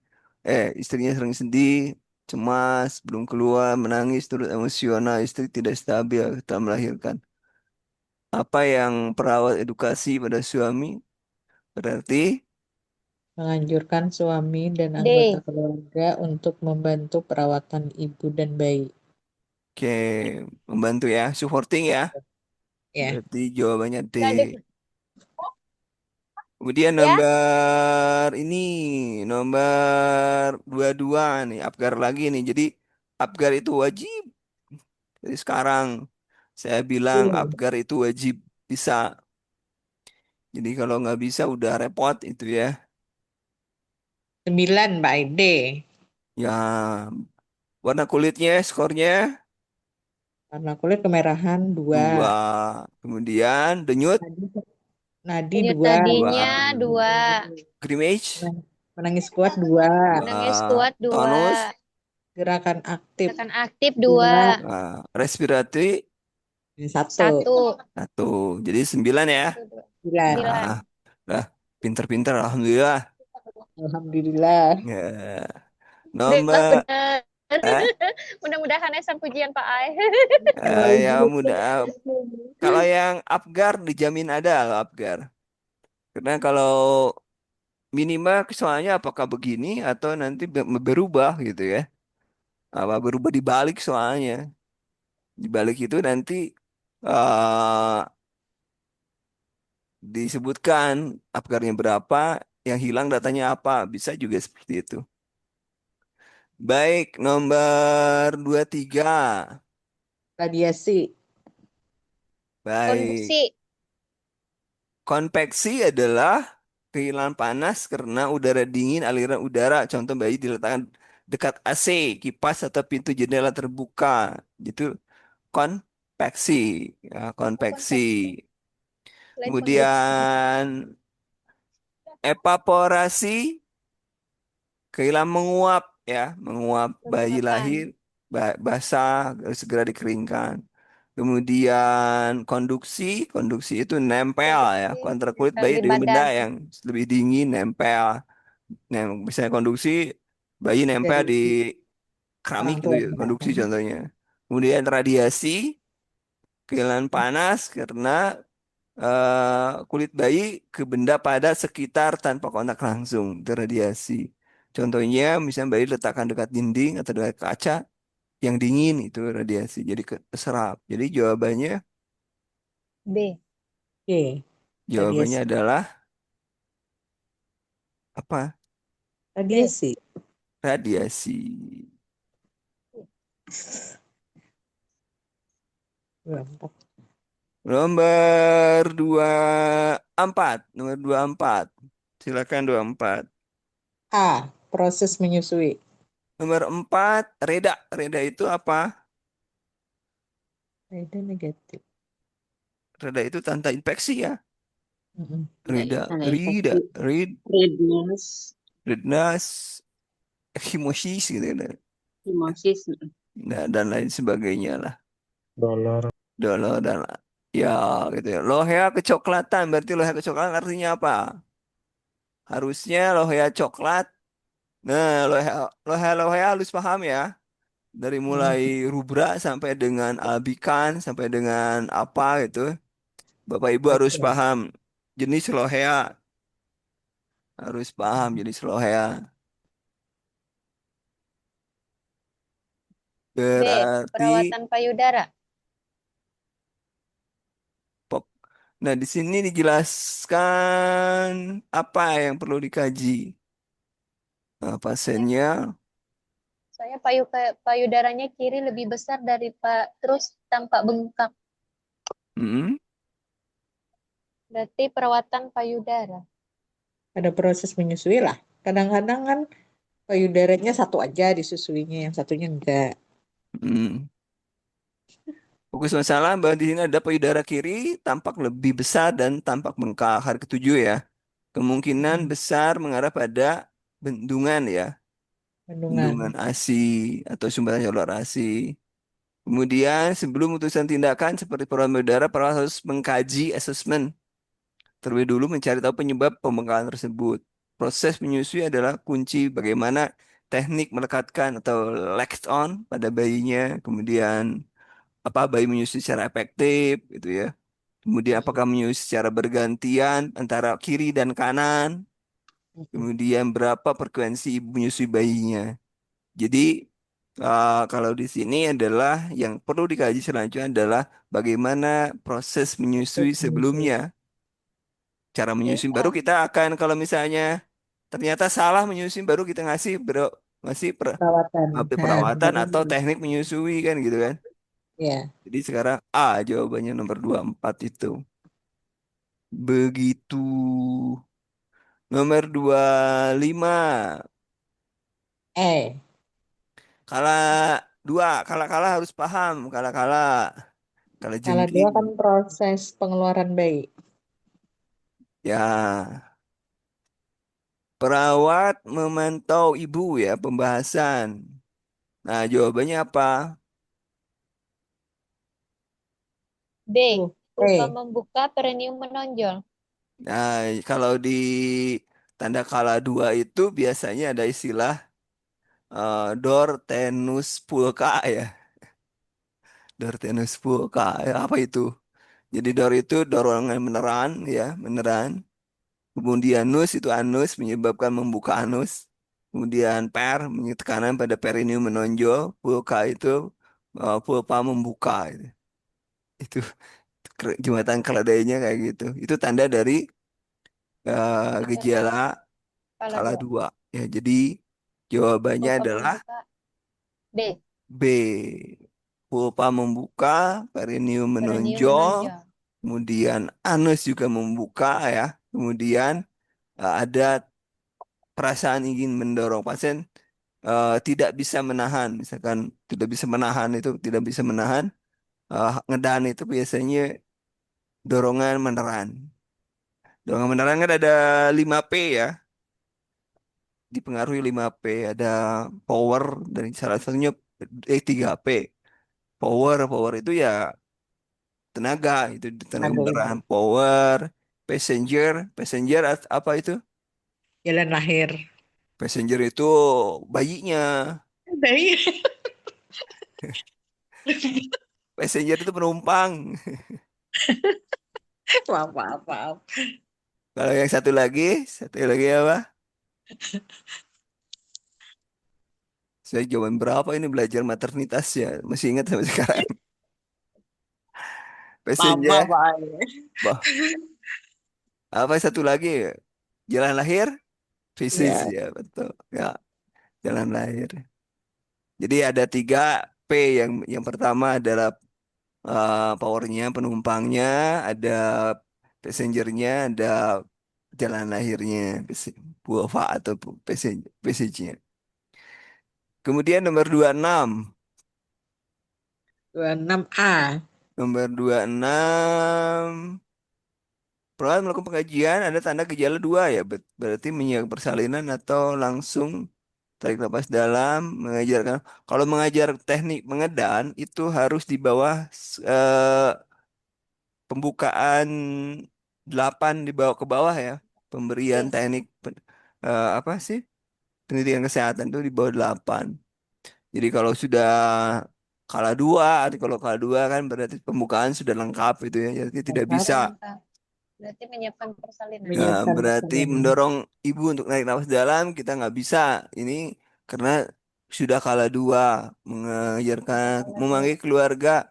istrinya sering sedih, cemas, belum keluar, menangis, turut emosional, istri tidak stabil setelah melahirkan. Apa yang perawat edukasi pada suami? Berarti, Menganjurkan suami dan anggota D. keluarga untuk membantu perawatan ibu dan bayi. oke, membantu ya, supporting ya. Ya. Berarti jawabannya D. Gak ada. Kemudian Ya, nomor 22 nih, Apgar lagi nih. Jadi Apgar itu wajib. Jadi sekarang saya bilang Apgar itu wajib bisa. Jadi kalau nggak bisa udah repot itu ya. 9 Pak D. Ya, warna kulitnya skornya Warna kulit kemerahan 2. 2. Kemudian denyut Nadi, nadi denyut 2. 2. nadinya 2. Grimage Menangis kuat 2. 2. Menangis kuat 2. Tonus Gerakan aktif Tekan aktif 2. 2. respiratory Ini 1. 1. 1. Jadi 9 ya. 9. Nah, 9. lah, pinter-pinter, alhamdulillah. Alhamdulillah. Ya, Udah nomor benar. eh, Mudah-mudahan Esa pujian Pak Ai. ya mudah. Kalau yang Apgar dijamin ada loh Apgar. Karena kalau minimal soalnya apakah begini atau nanti berubah gitu ya. Apa berubah dibalik soalnya. Dibalik itu nanti eh disebutkan Apgarnya berapa, yang hilang datanya apa. Bisa juga seperti itu. Baik, nomor 23. Radiasi. Baik. Konduksi. Konveksi adalah kehilangan panas karena udara dingin, aliran udara. Contoh bayi diletakkan dekat AC, kipas atau pintu jendela terbuka. Itu konveksi. Ya, konveksi. Lain konduksi. Kemudian evaporasi kehilangan menguap ya, menguap bayi Pembengkakan. lahir basah harus segera dikeringkan. Kemudian konduksi, konduksi itu nempel ya, Konduksi. kontra kulit Nempel bayi di dengan benda badan. yang lebih dingin nempel. Nah, misalnya konduksi bayi nempel Jadi di keramik orang gitu tua ya, enggak konduksi kan? contohnya. Kemudian radiasi, kehilangan panas karena kulit bayi ke benda padat sekitar tanpa kontak langsung, itu radiasi. Contohnya, misalnya bayi letakkan dekat dinding atau dekat kaca yang dingin, itu radiasi, jadi keserap. Jadi jawabannya, B. Oke, jawabannya radiasi. adalah apa? B. Radiasi. Radiasi. Gampang. Nomor 24, nomor 24. Silakan 24. A. Proses menyusui. Nomor 4, reda. Reda itu apa? Itu negatif. Reda itu tanda infeksi ya. Mm-mm. Ya, Reda, tanda rida, infeksi. rid, Redness, redness, himosis gitu ya. himosis. Nah, dan lain sebagainya lah. Dolor. Dolo dan ya gitu ya. Lohea kecoklatan, berarti lohea kecoklatan artinya apa? Harusnya lohea coklat. Nah, lohea lohea lohea harus paham ya. Dari mulai Mm-mm. rubra sampai dengan albikan sampai dengan apa gitu. Bapak Ibu harus Oke. paham jenis lohea, harus paham jenis lohea. B. Berarti Perawatan payudara. pok. Nah, di sini dijelaskan apa yang perlu dikaji. Nah, pasiennya, Saya payudaranya kiri lebih besar dari Pak, terus tampak bengkak. mm, Berarti perawatan payudara. Ada proses menyusui lah. Kadang-kadang kan payudaranya satu aja disusuinya, yang satunya enggak. mm. Fokus masalah bahwa di sini ada payudara kiri tampak lebih besar dan tampak bengkak. Hari ketujuh ya. Kemungkinan Mm-mm. besar mengarah pada bendungan ya. Bendungan Kandungan. ASI atau sumbatan saluran ASI. Kemudian sebelum memutuskan tindakan seperti perawat payudara, perawat harus mengkaji asesmen. Terlebih dulu mencari tahu penyebab pembengkakan tersebut. Proses menyusui adalah kunci bagaimana teknik melekatkan atau latch on pada bayinya. Kemudian apa bayi menyusui secara efektif gitu ya. Kemudian Mm-mm. apakah menyusui secara bergantian antara kiri dan kanan. Mm-mm. Kemudian berapa frekuensi ibu menyusui bayinya. Jadi kalau di sini adalah yang perlu dikaji selanjutnya adalah bagaimana proses menyusui Proses menyusui. sebelumnya. Cara Berarti menyusui baru A. kita akan kalau misalnya ternyata salah menyusui baru kita ngasih Perawatan. Nah, perawatan benar. atau teknik menyusui kan gitu kan. Ya. Jadi sekarang A jawabannya nomor 24 itu. Begitu. Nomor 25. Eh, Kalah kalah harus paham. Kalah Salah dua jengking. kan proses pengeluaran bayi. Ya, perawat memantau ibu ya pembahasan. Nah, jawabannya apa? B. Vulva Eh, membuka, perineum menonjol. Nah, kalau di tanda kala dua itu biasanya ada istilah dor tenus pulka ya. Dor tenus pulka. Ya, apa itu? Jadi dor itu dorongan meneran ya, meneran. Kemudian nus itu anus menyebabkan membuka anus. Kemudian per tekanan pada perineum menonjol. Pulka itu pulpa membuka. Itu jembatan keledainya kayak gitu. Itu tanda dari Tanda gejala kala kala 2. dua. Ya, jadi jawabannya Vulva adalah membuka. B. B. Pulpa membuka, perineum Perineum menonjol, menonjol. kemudian anus juga membuka ya. Kemudian ada perasaan ingin mendorong pasien tidak bisa menahan, misalkan tidak bisa menahan itu tidak bisa menahan ngedan itu biasanya dorongan meneran. Dorongan meneran kan ada 5P ya. dipengaruhi 5P. Ada power dari salah satunya 3P. Power itu ya tenaga, itu tenaga Tenaga ibu. udara. Power, passenger, passenger apa itu? Jalan lahir. Passenger itu bayinya. Dari Passenger itu penumpang. maaf, maaf, maaf. Kalau yang satu lagi apa? Saya jawaban berapa ini belajar maternitas ya? Masih ingat sampai sekarang. Lama, Passenger, Pak. bah, apa satu lagi? Jalan lahir, fisis Ya, ya betul. Ya, jalan lahir. Jadi ada 3P yang pertama adalah powernya, penumpangnya, ada passengernya, ada jalan lahirnya, buafa atau passage-nya. Kemudian nomor 26. 26A. Nomor 26. Perawat melakukan pengajian ada tanda gejala dua ya. Berarti menyiapkan persalinan atau langsung tarik napas dalam mengajarkan. Kalau mengajar teknik mengedan itu harus di bawah pembukaan 8 dibawa ke bawah ya. Pemberian Oke. teknik apa sih? Pendidikan kesehatan itu di bawah 8. Jadi kalau sudah kala dua, arti kalau kala dua kan berarti pembukaan sudah lengkap itu ya. Jadi tidak Lengkap. bisa. Lengkap. Berarti menyiapkan persalinan. Ya, Menyiapkan berarti persalinan. mendorong ibu untuk naik nafas dalam kita nggak bisa. Ini karena sudah kala dua mengajarkan Kala dua. memanggil keluarga.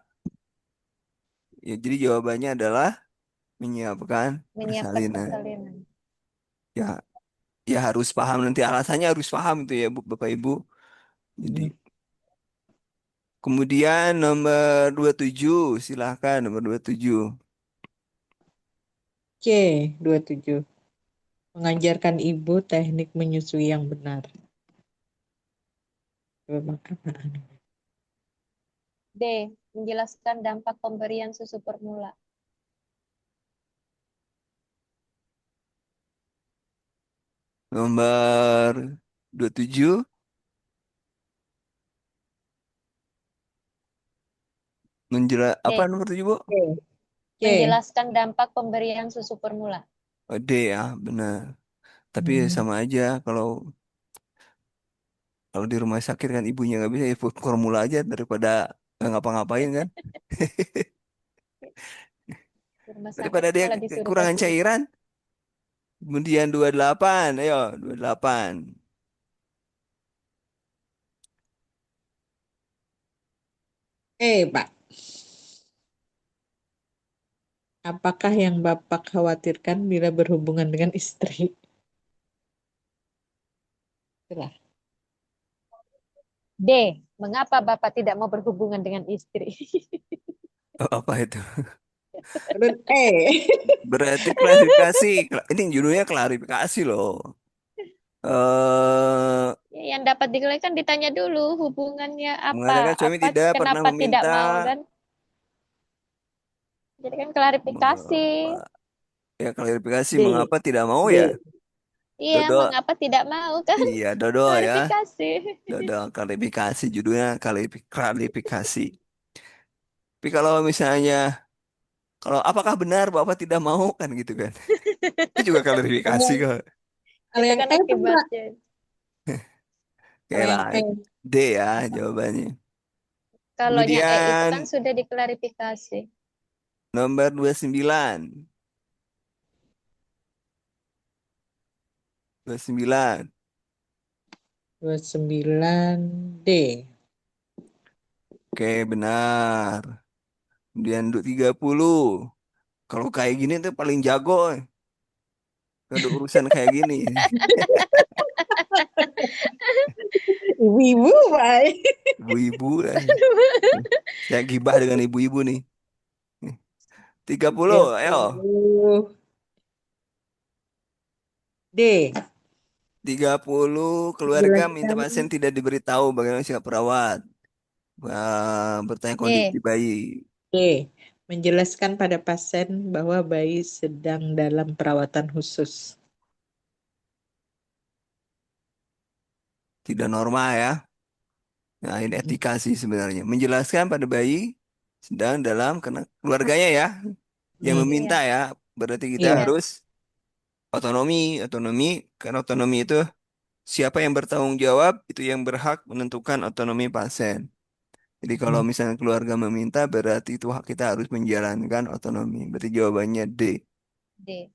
Ya, jadi jawabannya adalah menyiapkan Menyiapkan persalinan. persalinan. Ya, ya harus paham nanti alasannya harus paham itu ya Bu, Bapak Ibu. Jadi Hmm. kemudian nomor 27 silahkan nomor 27. C, 27. Mengajarkan ibu teknik menyusui yang benar. Memang apaan? D. Menjelaskan dampak pemberian susu formula. Nomor 27 apa D. nomor 7 Bu? C. C. Menjelaskan dampak pemberian susu formula. Oh, D ya, benar. Tapi Hmm. sama aja kalau kalau di rumah sakit kan ibunya nggak bisa ya formula aja daripada nggak ngapa-ngapain kan. Di rumah sakit Daripada dia malah disuruh kekurangan kasih itu. cairan. Kemudian 28, ayo 28. Pak. Apakah yang Bapak khawatirkan bila berhubungan dengan istri? Itulah. D. Mengapa Bapak tidak mau berhubungan dengan istri? Oh, apa itu? Menurut E. Berarti klarifikasi. Ini judulnya klarifikasi loh. Eh Ya, yang dapat diklarikan ditanya dulu hubungannya apa, mengatakan suami apa tidak pernah kenapa tidak meminta mau kan? Jadi kan klarifikasi. mengapa ya klarifikasi D. mengapa tidak mau ya? D. Iya, Dodo. mengapa tidak mau kan? Iya, Dodo ya. Klarifikasi. Dodo klarifikasi judulnya klarifikasi. Tapi kalau misalnya kalau apakah benar Bapak tidak mau kan gitu kan? Itu juga klarifikasi Kalau kok. kalau Itu yang kan E itu Pak. akibatnya. Oke Kalau yang lah, E. D ya jawabannya. Kalau yang E itu Kemudian kan sudah diklarifikasi. nomor 29. 29. 29 D. Oke, benar. Kemudian untuk 30. Kalau kayak gini tuh paling jago. Ada urusan kayak gini. Ibu-ibu Pak. Ibu-ibu lah. Saya gibah dengan ibu-ibu nih. 30, ayo. 30 D. 30 keluarga minta Menjelaskan pasien tidak diberitahu bagaimana sikap perawat. Bertanya kondisi D. bayi. D. Menjelaskan pada pasien bahwa bayi sedang dalam perawatan khusus. tidak normal ya. Nah, ini etika sih sebenarnya. Menjelaskan pada bayi sedang dalam keluarganya ya, yang Hmm. meminta Iya. ya. Berarti kita Iya. Iya. harus otonomi, otonomi, karena otonomi itu siapa yang bertanggung jawab itu yang berhak menentukan otonomi pasien. Jadi kalau Hmm. misalnya keluarga meminta berarti itu hak kita harus menjalankan otonomi. Berarti jawabannya D. D.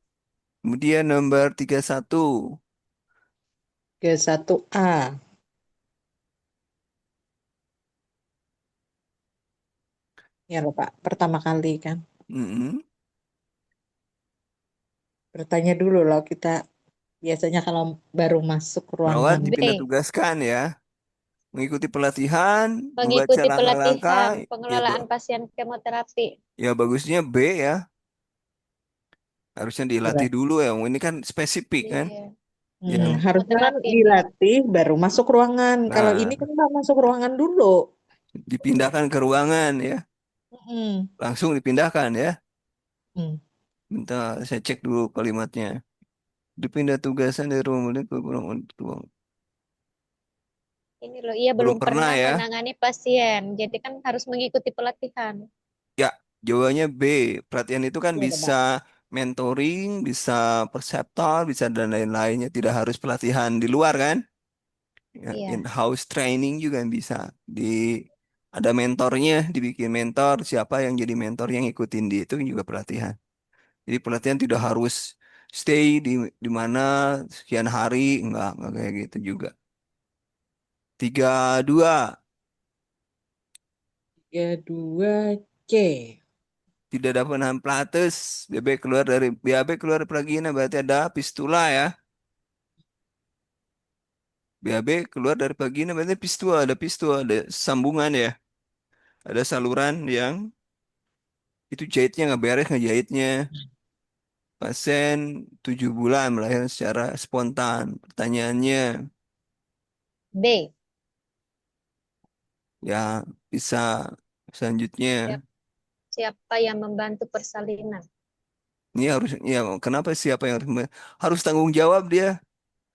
Kemudian nomor 31. Ke 1A. Ya loh Pak, pertama kali kan. Mm-mm. Bertanya dulu loh kita. Biasanya kalau baru masuk Perawat ruangan. dipindah B. tugaskan ya. Mengikuti pelatihan, membaca Mengikuti langkah-langkah. pelatihan Ya, pengelolaan pasien kemoterapi. ya bagusnya B ya. Harusnya dilatih Berat. dulu ya. Ini kan spesifik kan. Iya. Yang Iya, Harusnya kan kemoterapi ini. dilatih baru masuk ruangan. Kalau ini nah kan Pak masuk ruangan dulu. dipindahkan ke ruangan ya. Mm-mm. Langsung dipindahkan ya. Hmm. Bentar, saya cek dulu kalimatnya. Dipindah tugasan dari ruang murid ke ruang. Ini loh, ia Belum belum pernah pernah ya. menangani pasien. Jadi kan harus mengikuti pelatihan. Ya, jawabannya B. Pelatihan itu kan Iya, bisa Pak. mentoring, bisa perseptor, bisa dan lain-lainnya. Tidak harus pelatihan di luar kan? Ya, Iya. in-house training juga bisa. Di ada mentornya, dibikin mentor. Siapa yang jadi mentor yang ikutin dia itu juga pelatihan. Jadi pelatihan tidak harus stay di mana sekian hari, enggak kayak gitu juga. 32. 32C. Tidak ada penahan pilates. BAB keluar dari vagina berarti ada fistula ya. BAB keluar dari vagina berarti fistula, ada sambungan ya. Ada saluran yang itu jahitnya nggak beres ngejahitnya. Pasien 7 bulan melahirkan secara spontan. Pertanyaannya B. ya bisa selanjutnya. Siap- Siapa yang membantu persalinan? Ini harus ya kenapa siapa yang harus tanggung jawab dia?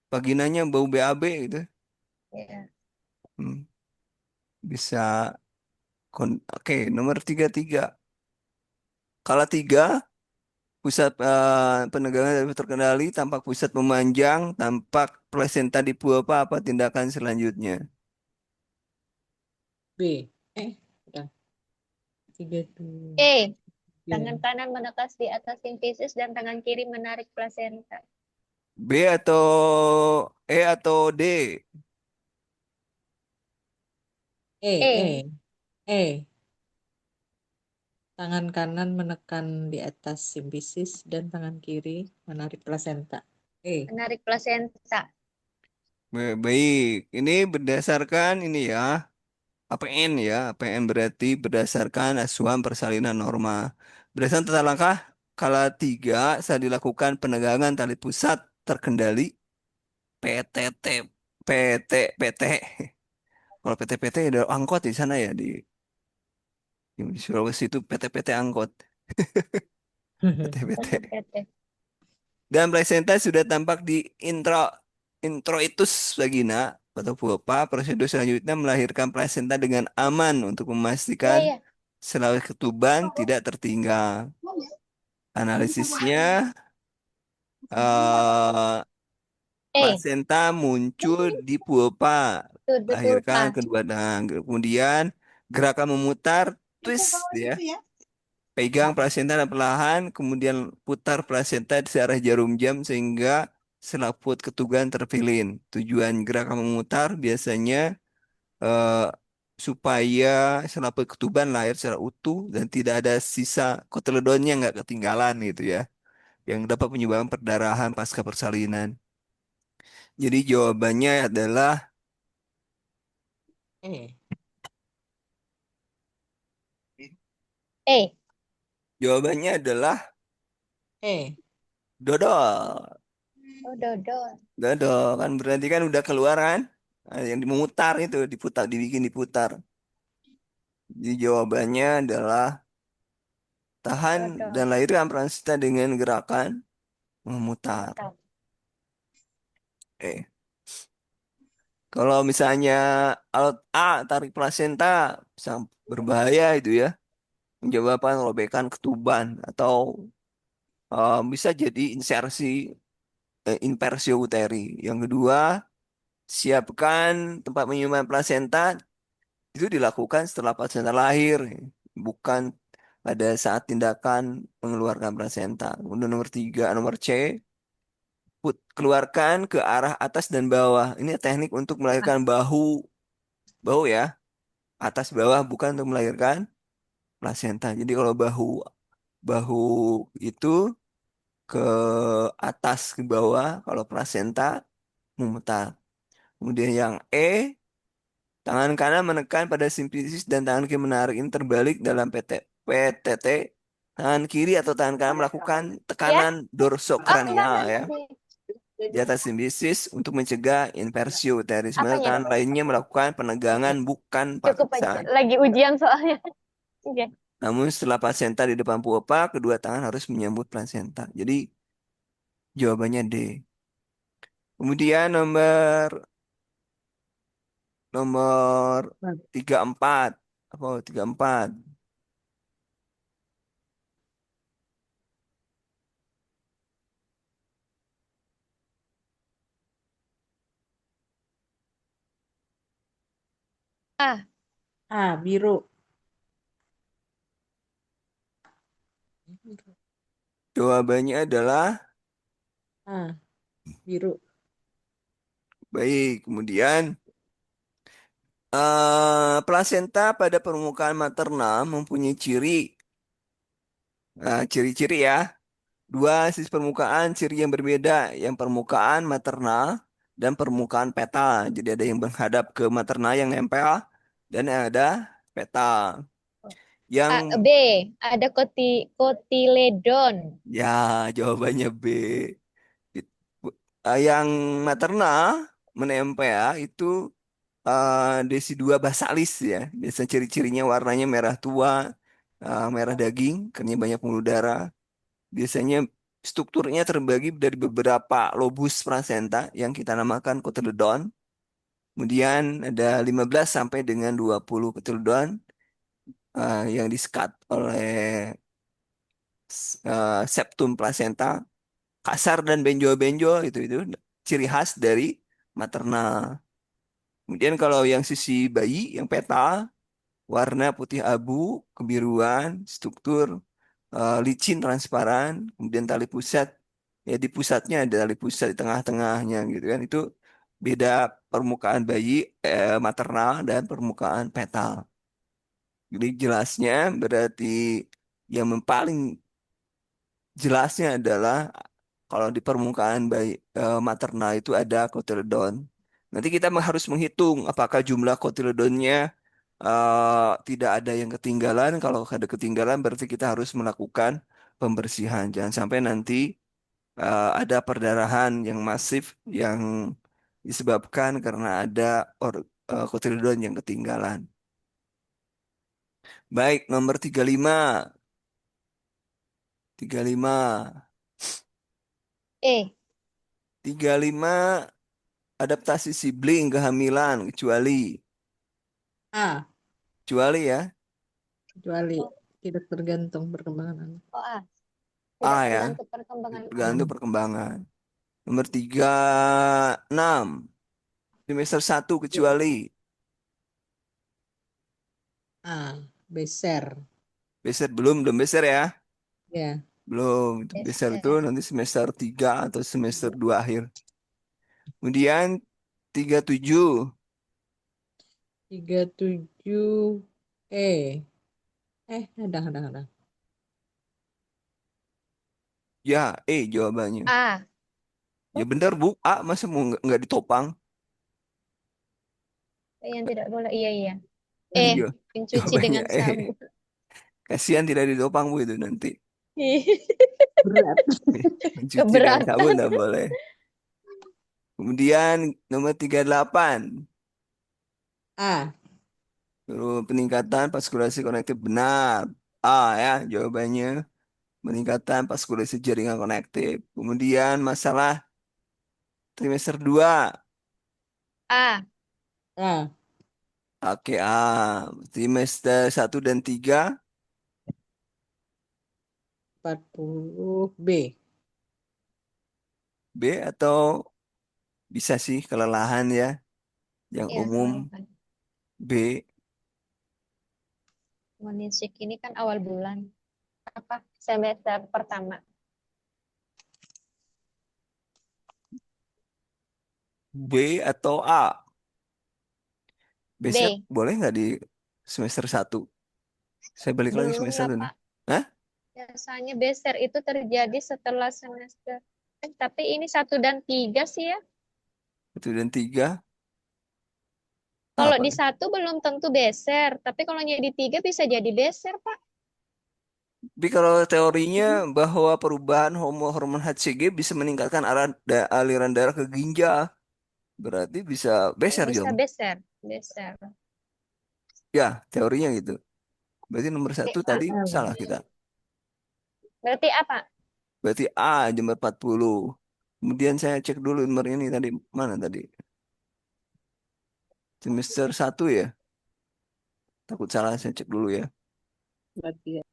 Vaginanya bau BAB gitu. Ya. Hmm, bisa oke, nomor 33. Kala 3, pusat penegangan dapat terkendali, tampak pusat memanjang, tampak plasenta di puapa, apa tindakan selanjutnya? B. Udah. 32. E. Ya. Tangan kanan menekan di atas simfisis dan tangan kiri menarik plasenta. B atau E atau D? E. E. E. E. Tangan kanan menekan di atas simfisis dan tangan kiri menarik plasenta. E. Menarik plasenta. Baik, ini berdasarkan ini ya, APN ya, APN berarti berdasarkan asuhan persalinan norma. Berdasarkan tata langkah, kala 3 saat dilakukan penegangan tali pusat terkendali PTT, PT. Kalau PT ada angkot di sana ya di Sulawesi itu PT angkot, PT. PT. Dan plasenta sudah tampak di introitus vagina atau pupa. Prosedur selanjutnya melahirkan plasenta dengan aman untuk Iya, memastikan iya. selaput ketuban tidak tertinggal. Analisisnya eh E. plasenta muncul di pupa, Betul, lahirkan Pak. kedua tangan. Kemudian gerakan memutar, twist ya. Pegang plasenta dan perlahan, kemudian putar plasenta di searah jarum jam sehingga selaput ketuban terpilin. Tujuan gerakan memutar biasanya eh, supaya selaput ketuban lahir secara utuh dan tidak ada sisa kotyledonnya nggak ketinggalan gitu ya, yang dapat menyebabkan perdarahan pasca persalinan. Jadi jawabannya adalah E. E. jawabannya adalah E. dodol. Oh, dodol. Dodol kan berarti kan udah keluar kan? Nah, yang memutar itu diputar, dibikin diputar. Jadi jawabannya adalah tahan dan Dodol. lahirkan plasenta dengan gerakan memutar. Memutar. Eh, Kalau misalnya alat A tarik plasenta bisa berbahaya itu ya, menyebabkan robekan ketuban atau bisa jadi inversio uteri. Yang kedua, siapkan tempat penyumbatan plasenta itu dilakukan setelah plasenta lahir, bukan pada saat tindakan mengeluarkan plasenta. Kemudian nomor tiga, nomor C, keluarkan ke arah atas dan bawah. Ini teknik untuk melahirkan bahu, bahu ya, atas bawah bukan untuk melahirkan plasenta. Jadi kalau bahu bahu itu ke atas ke bawah, kalau plasenta memutar. Kemudian yang E, tangan kanan menekan pada simfisis dan tangan kiri menarik. Ini terbalik dalam PTT. Tangan kiri atau tangan kanan melakukan Ya? tekanan Oh, enggak, dorsokranial ya nanti. di atas simfisis untuk mencegah inversio uteri. Sementara Apanya tangan dong? lainnya melakukan penegangan bukan Cukup aja. paksaan. Lagi ujian soalnya. Oke. Namun setelah plasenta di depan pupa, kedua tangan harus menyambut plasenta. Jadi jawabannya D. Kemudian nomor nomor 34. Apa 34? Ah, A. Biru. Jawabannya adalah A. Biru. baik. Kemudian plasenta pada permukaan maternal mempunyai ciri-ciri ya. Dua sisi permukaan ciri yang berbeda, yang permukaan maternal dan permukaan petal. Jadi ada yang menghadap ke maternal yang nempel dan yang ada petal. Yang B. Ada kotiledon. ya jawabannya B. It- yang maternal menempel itu desi 2 basalis ya. Biasa ciri-cirinya warnanya merah tua, merah daging, karena banyak pembuluh darah. Biasanya strukturnya terbagi dari beberapa lobus placenta yang kita namakan kotyledon. Kemudian ada 15 sampai dengan 20 kotyledon yang disekat oleh septum placenta, kasar dan benjol-benjol itu ciri khas dari maternal. Kemudian kalau yang sisi bayi, yang petal, warna putih abu, kebiruan, struktur licin transparan, kemudian tali pusat. Ya di pusatnya ada tali pusat di tengah-tengahnya gitu kan. Itu beda permukaan bayi maternal dan permukaan petal. Jadi jelasnya berarti yang paling jelasnya adalah kalau di permukaan bayi maternal itu ada kotyledon. Nanti kita harus menghitung apakah jumlah kotyledonnya tidak ada yang ketinggalan. Kalau ada ketinggalan berarti kita harus melakukan pembersihan. Jangan sampai nanti ada perdarahan yang masif yang disebabkan karena ada kotyledon yang ketinggalan. Baik, nomor 35. 35. E. 35 adaptasi sibling kehamilan A. kecuali ya. Kecuali tidak tergantung perkembangan anak. Oh, A. A Tidak ya, tergantung perkembangan anak. tergantung perkembangan. Nomor 6 semester 1 kecuali A. Beser. beser belum beser ya. Ya. Belum, itu besar itu Beser. nanti semester 3 atau semester 2 akhir. Kemudian 37, 37 E. Ada. ya jawabannya. A. Ya benar Bu, A masa mau nggak ditopang? Yang tidak boleh. Iya, iya. Iya, Mencuci jawabannya dengan sabun. Kasihan tidak ditopang Bu itu nanti. Berat. Mencuci dengan sabun Keberatan. nggak boleh. Kemudian nomor 38, A. peningkatan vaskulasi konektif benar. A ya jawabannya. Peningkatan vaskulasi jaringan konektif. Kemudian masalah trimester 2. A. A. Oke, A. Trimester 1 dan 3. 40 B. B atau bisa sih kelelahan ya. Yang Iya, umum kelelahan. B. Morning shift ini kan awal bulan. Apa? Semester pertama. B atau A. Besok B. boleh nggak di semester 1? Saya balik lagi Belum semester lah, ini. Pak. Hah? Biasanya beser itu terjadi setelah semester. Tapi ini 1 dan 3 sih ya. 1 dan 3. Kalau Apa? di 1 belum tentu beser. Tapi kalau di 3 bisa jadi beser, Pak. Tapi kalau teorinya bahwa perubahan hormon HCG bisa meningkatkan aliran darah ke ginjal, berarti bisa beser Bisa dong. beser. Beser. Ya, teorinya gitu. Berarti nomor Berarti 1 A. tadi salah kita. Berarti apa? Berarti A jam 40. Kemudian saya cek dulu nomor ini tadi mana tadi? Semester 1 ya. Takut salah saya cek dulu ya. Berarti ya.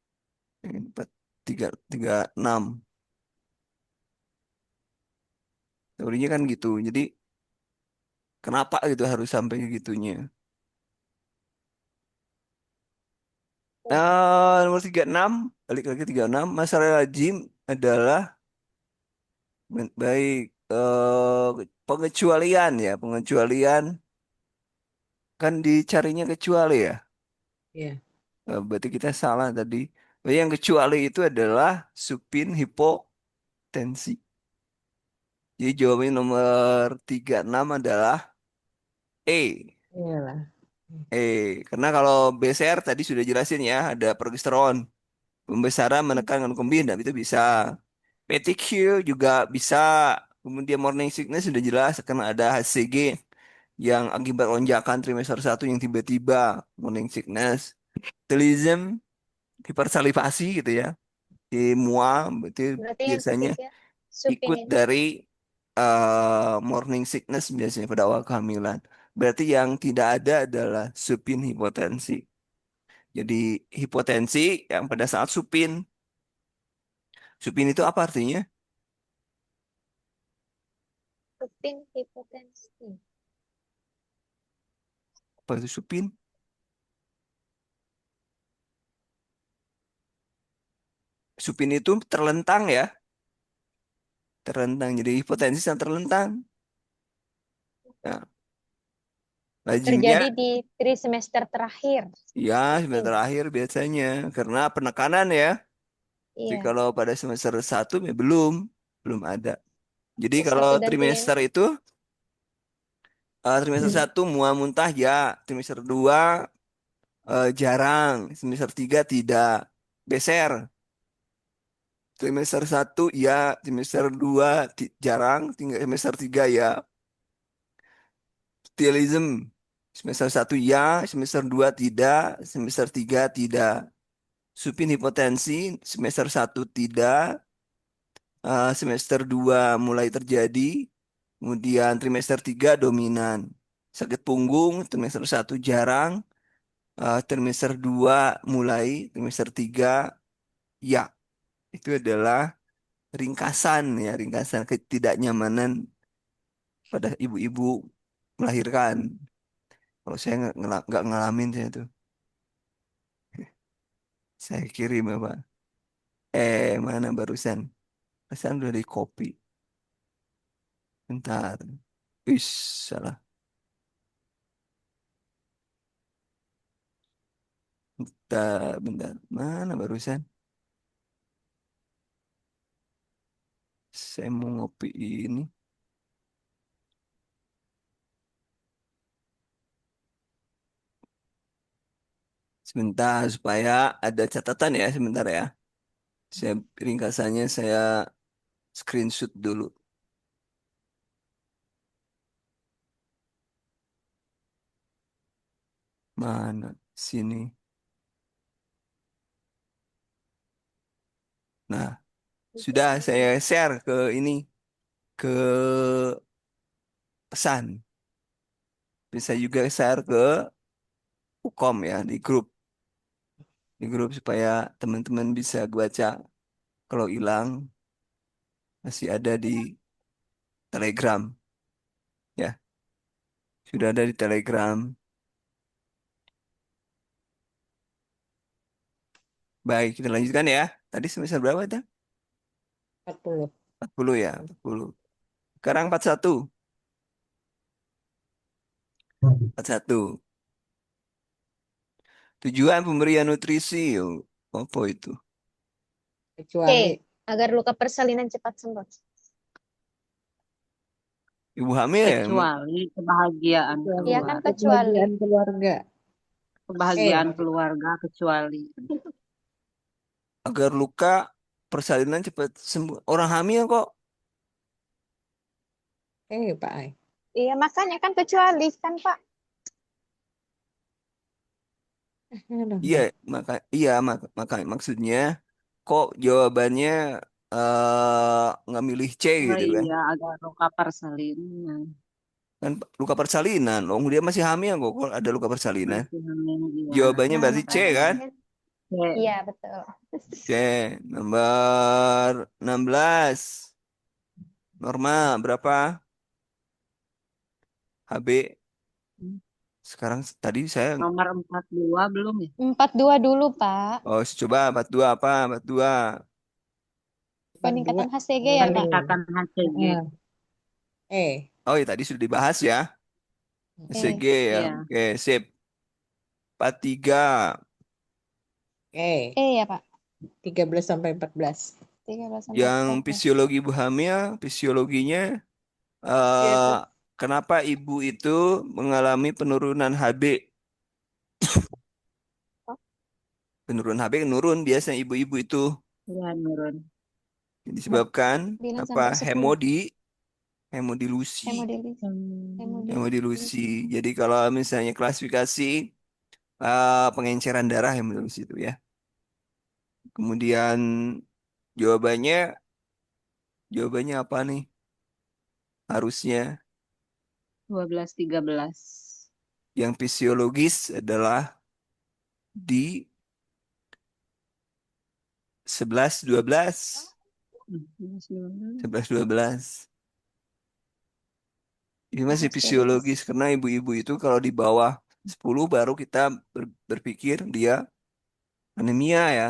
Ini 4, 3, 3, 6. Teorinya kan gitu. Jadi kenapa gitu harus sampai gitunya? Nomor 36, balik lagi 36, masalah lazim adalah baik pengecualian ya, pengecualian kan dicarinya kecuali ya. Ya. Berarti kita salah tadi. Yang kecuali itu adalah supin hipotensi. Jadi jawabannya nomor 36 adalah E. Iyalah. Karena kalau BCR tadi sudah jelasin ya, ada progesteron. Pembesaran menekan kembali, dan itu bisa. PTQ juga bisa. Kemudian morning sickness sudah jelas karena ada HCG yang akibat lonjakan trimester 1 yang tiba-tiba morning sickness. Botulism, hipersalivasi gitu ya. Di MUA berarti Berarti yang biasanya ketiga. Supin ikut ini. dari morning sickness biasanya pada awal kehamilan. Berarti yang tidak ada adalah supin hipotensi. Jadi hipotensi yang pada saat supin. Supin itu apa artinya? Supin hipotensi. Apa itu supin? Supin itu terlentang ya, terlentang. Jadi hipotensi yang terlentang. Nah, Terjadi lazimnya di trimester terakhir. ya Supin. semester akhir biasanya karena penekanan ya. Tapi Iya. kalau pada semester 1 ya belum ada. Jadi Di kalau 1 dan 3 ini. trimester itu trimester 1 mual muntah ya, trimester 2 jarang, trimester 3 tidak. Beser. Trimester 1 ya, trimester 2 jarang, tinggal semester 3 ya. Stilism. Semester 1 ya, semester 2 tidak, semester 3 tidak. Supin hipotensi, semester 1 tidak, semester 2 mulai terjadi, kemudian trimester 3 dominan. Sakit punggung, trimester 1 jarang, trimester 2 mulai, trimester 3 ya. Itu adalah ringkasan ya, ringkasan ketidaknyamanan pada ibu-ibu melahirkan. Kalau saya nggak ngalamin saya tuh. Saya kirim apa? Mana barusan? Barusan udah di copy. Bentar. Wis, salah. Bentar, bentar. Mana barusan? Saya mau ngopi ini. Sebentar, supaya ada catatan ya, sebentar ya. Saya ringkasannya saya screenshot dulu. Mana? Sini. Nah, sudah saya share ke ini, ke pesan. bisa juga share ke Ukom ya di grup supaya teman-teman bisa baca kalau hilang masih ada di Telegram ya, sudah ada di Telegram. Baik, kita lanjutkan ya. Tadi semester berapa itu? 40. 40 ya, 40. Sekarang 41. 41. Tujuan pemberian nutrisi. Oh, apa itu? Kecuali Agar luka persalinan cepat sembuh. Ibu hamil ya? Kecuali kebahagiaan Iya kan keluarga. kecuali. kebahagiaan keluarga. Kebahagiaan keluarga kecuali. Agar luka persalinan cepat sembuh. Orang hamil kok. Pak Ai. Iya makanya kan kecuali kan Pak. Aduh, Iya, maka maksudnya kok jawabannya nggak milih C Oh gitu kan? iya, agak luka persalinan. Kan luka persalinan. Oh, dia masih hamil kok ada luka persalinan. Masih hamil, iya. Jawabannya Nah berarti C makanya kan? iya Oke. betul. C. Nomor 16. Norma berapa? HB. Sekarang tadi saya Nomor 42 belum ya? 42 dulu Pak. coba 42 apa? 42. Peningkatan HCG ya Pak. Peningkatan HCG. Oh, ya tadi sudah dibahas ya. SCG ya. Iya. Oke, sip. 43. Ya Pak. 13 sampai 14. 13 sampai Yang 14. fisiologi ibu hamil, fisiologinya eh kenapa ibu itu mengalami penurunan HB? Penurunan HB menurun biasanya ibu-ibu itu Iya, nurun. disebabkan 9 apa? sampai 10. Hemodilusi. Hemodialis. Hemodilusi. Jadi kalau misalnya klasifikasi pengenceran darah hemodilusi itu ya. Kemudian jawabannya jawabannya apa nih? Harusnya 12, 13. yang fisiologis adalah di 11 12. 12, 12. 11 12. Ini masih Biologis. fisiologis karena ibu-ibu itu kalau di bawah 10 baru kita berpikir dia anemia ya.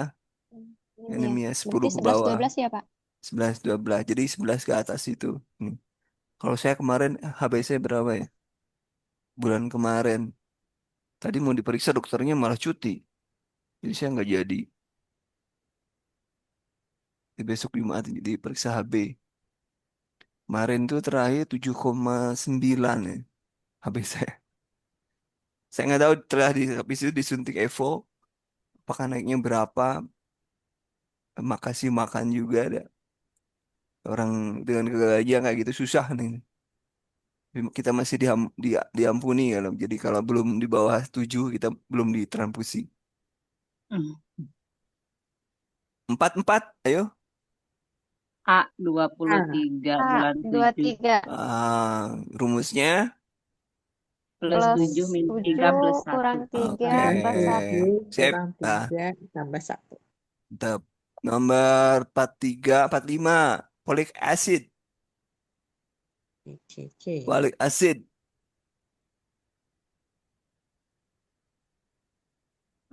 Ini ya. Anemia 10 Berarti ke 11 bawah. 12 ya Pak. 11 12. Jadi 11 ke atas itu. Kalau saya kemarin HB saya berapa ya? Bulan kemarin. Tadi mau diperiksa dokternya malah cuti. Jadi saya nggak jadi. Besok Jumat diperiksa HB. Kemarin tuh terakhir 7,9 ya HB saya. Saya nggak tahu setelah habis itu disuntik Evo, apakah naiknya berapa. Makasih makan juga ada. Orang dengan kegajian kayak gitu susah nih. Kita masih diampuni ya. Jadi kalau belum di bawah 7 kita belum ditransfusi. Hmm. 44, ayo. A 23 A bulan 7. 23 Rumusnya. Plus plus 7 min 3 7 plus 1. kurang 3 Oke. tambah 1. Sip. Kurang 3 tambah 1. Mantap. Nomor 43, 45. Folic acid. C. Folic acid.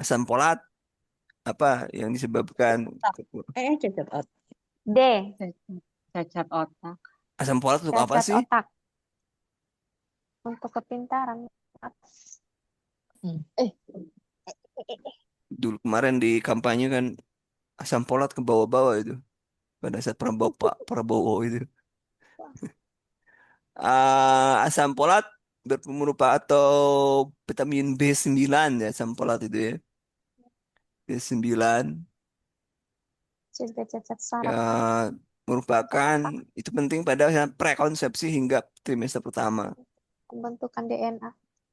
Asam folat. Apa yang disebabkan Cacat otak. D. Cacat otak. asam folat untuk apa Cacat sih? otak. Untuk kepintaran. Hmm. Dulu kemarin di kampanye kan asam folat ke bawah-bawah itu pada saat Prabowo Pak Prabowo itu. Asam folat merupakan atau vitamin B9 ya asam folat itu ya. B9 Juga cacat ya saraf. merupakan itu penting pada prakonsepsi hingga trimester pertama. Pembentukan DNA.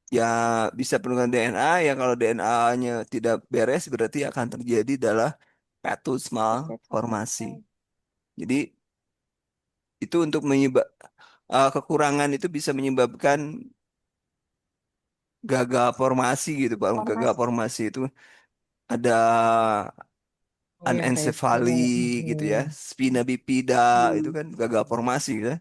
Ya bisa penurunkan DNA ya kalau DNA-nya tidak beres berarti akan terjadi adalah fetus malformasi. Jadi itu untuk kekurangan itu bisa menyebabkan gagal formasi gitu Pak. Gagal Formasi. formasi itu ada Oh, yang kayak anencefali gitu ya, spina bifida itu kan gagal formasi ya.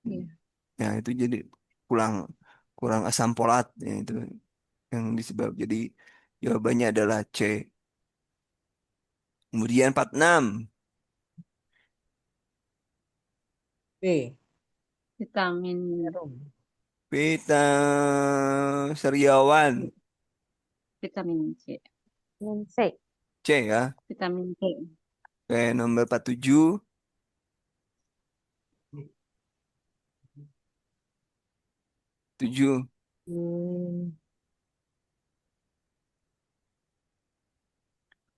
Iya. Ya itu jadi kurang kurang asam folat ya, itu yang disebab. Jadi jawabannya adalah C. Kemudian 46 B. Vitamin Jarum. beta seriawan vitamin C. Vitamin C. C ya. Vitamin C. Oke, nomor 47 7 Hmm,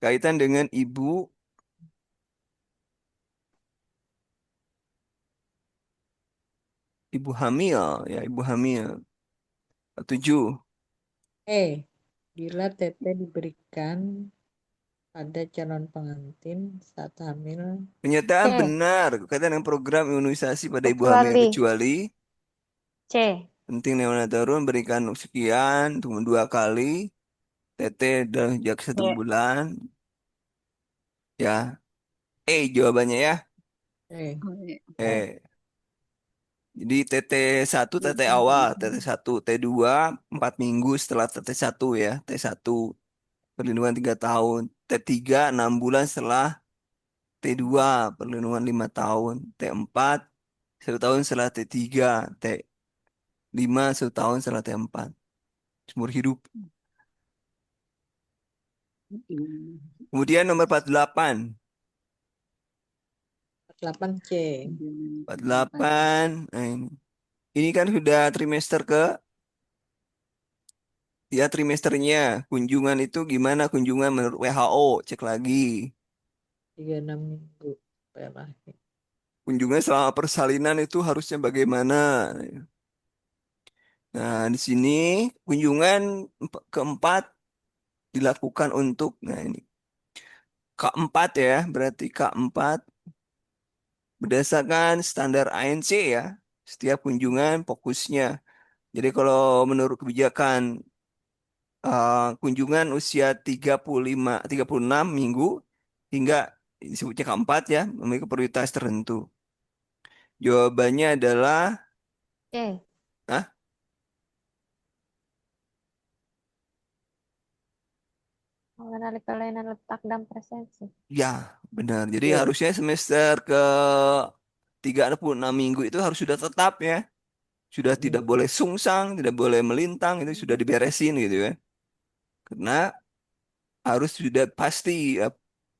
kaitan dengan ibu hamil ya, ibu hamil. 7 Bila tete diberikan pada calon pengantin saat hamil. pernyataan C. benar kaitan dengan program imunisasi pada ibu hamil, Kecuali kecuali C. penting neonatal berikan sekian tunggu 2 kali TT dalam sejak 1 bulan ya. Jawabannya ya. Eh, eh jadi TT1 TT awal, TT1 T2 4 minggu setelah TT1 ya, T1 perlindungan 3 tahun, T3 6 bulan setelah T2 perlindungan 5 tahun, T4 1 tahun setelah T3, T5 1 tahun setelah T4 seumur hidup. Kemudian nomor 48 48 C. 48 nah ini kan sudah trimester ya, trimesternya kunjungan itu gimana kunjungan menurut WHO, cek lagi 36 minggu. Lahir. kunjungan selama persalinan itu harusnya bagaimana. Nah, di sini kunjungan keempat dilakukan untuk, nah ini K4 ya, berarti K4 berdasarkan standar ANC ya, setiap kunjungan fokusnya. Jadi kalau menurut kebijakan kunjungan usia 36 minggu hingga disebutnya K4 ya, memiliki prioritas tertentu. Jawabannya adalah, C. ah, Mengenali kelainan letak dan presensi. ya benar. Jadi B. harusnya semester ke 36 minggu itu harus sudah tetap ya. Sudah tidak boleh sungsang, tidak boleh melintang, itu sudah diberesin gitu ya. Karena harus sudah pasti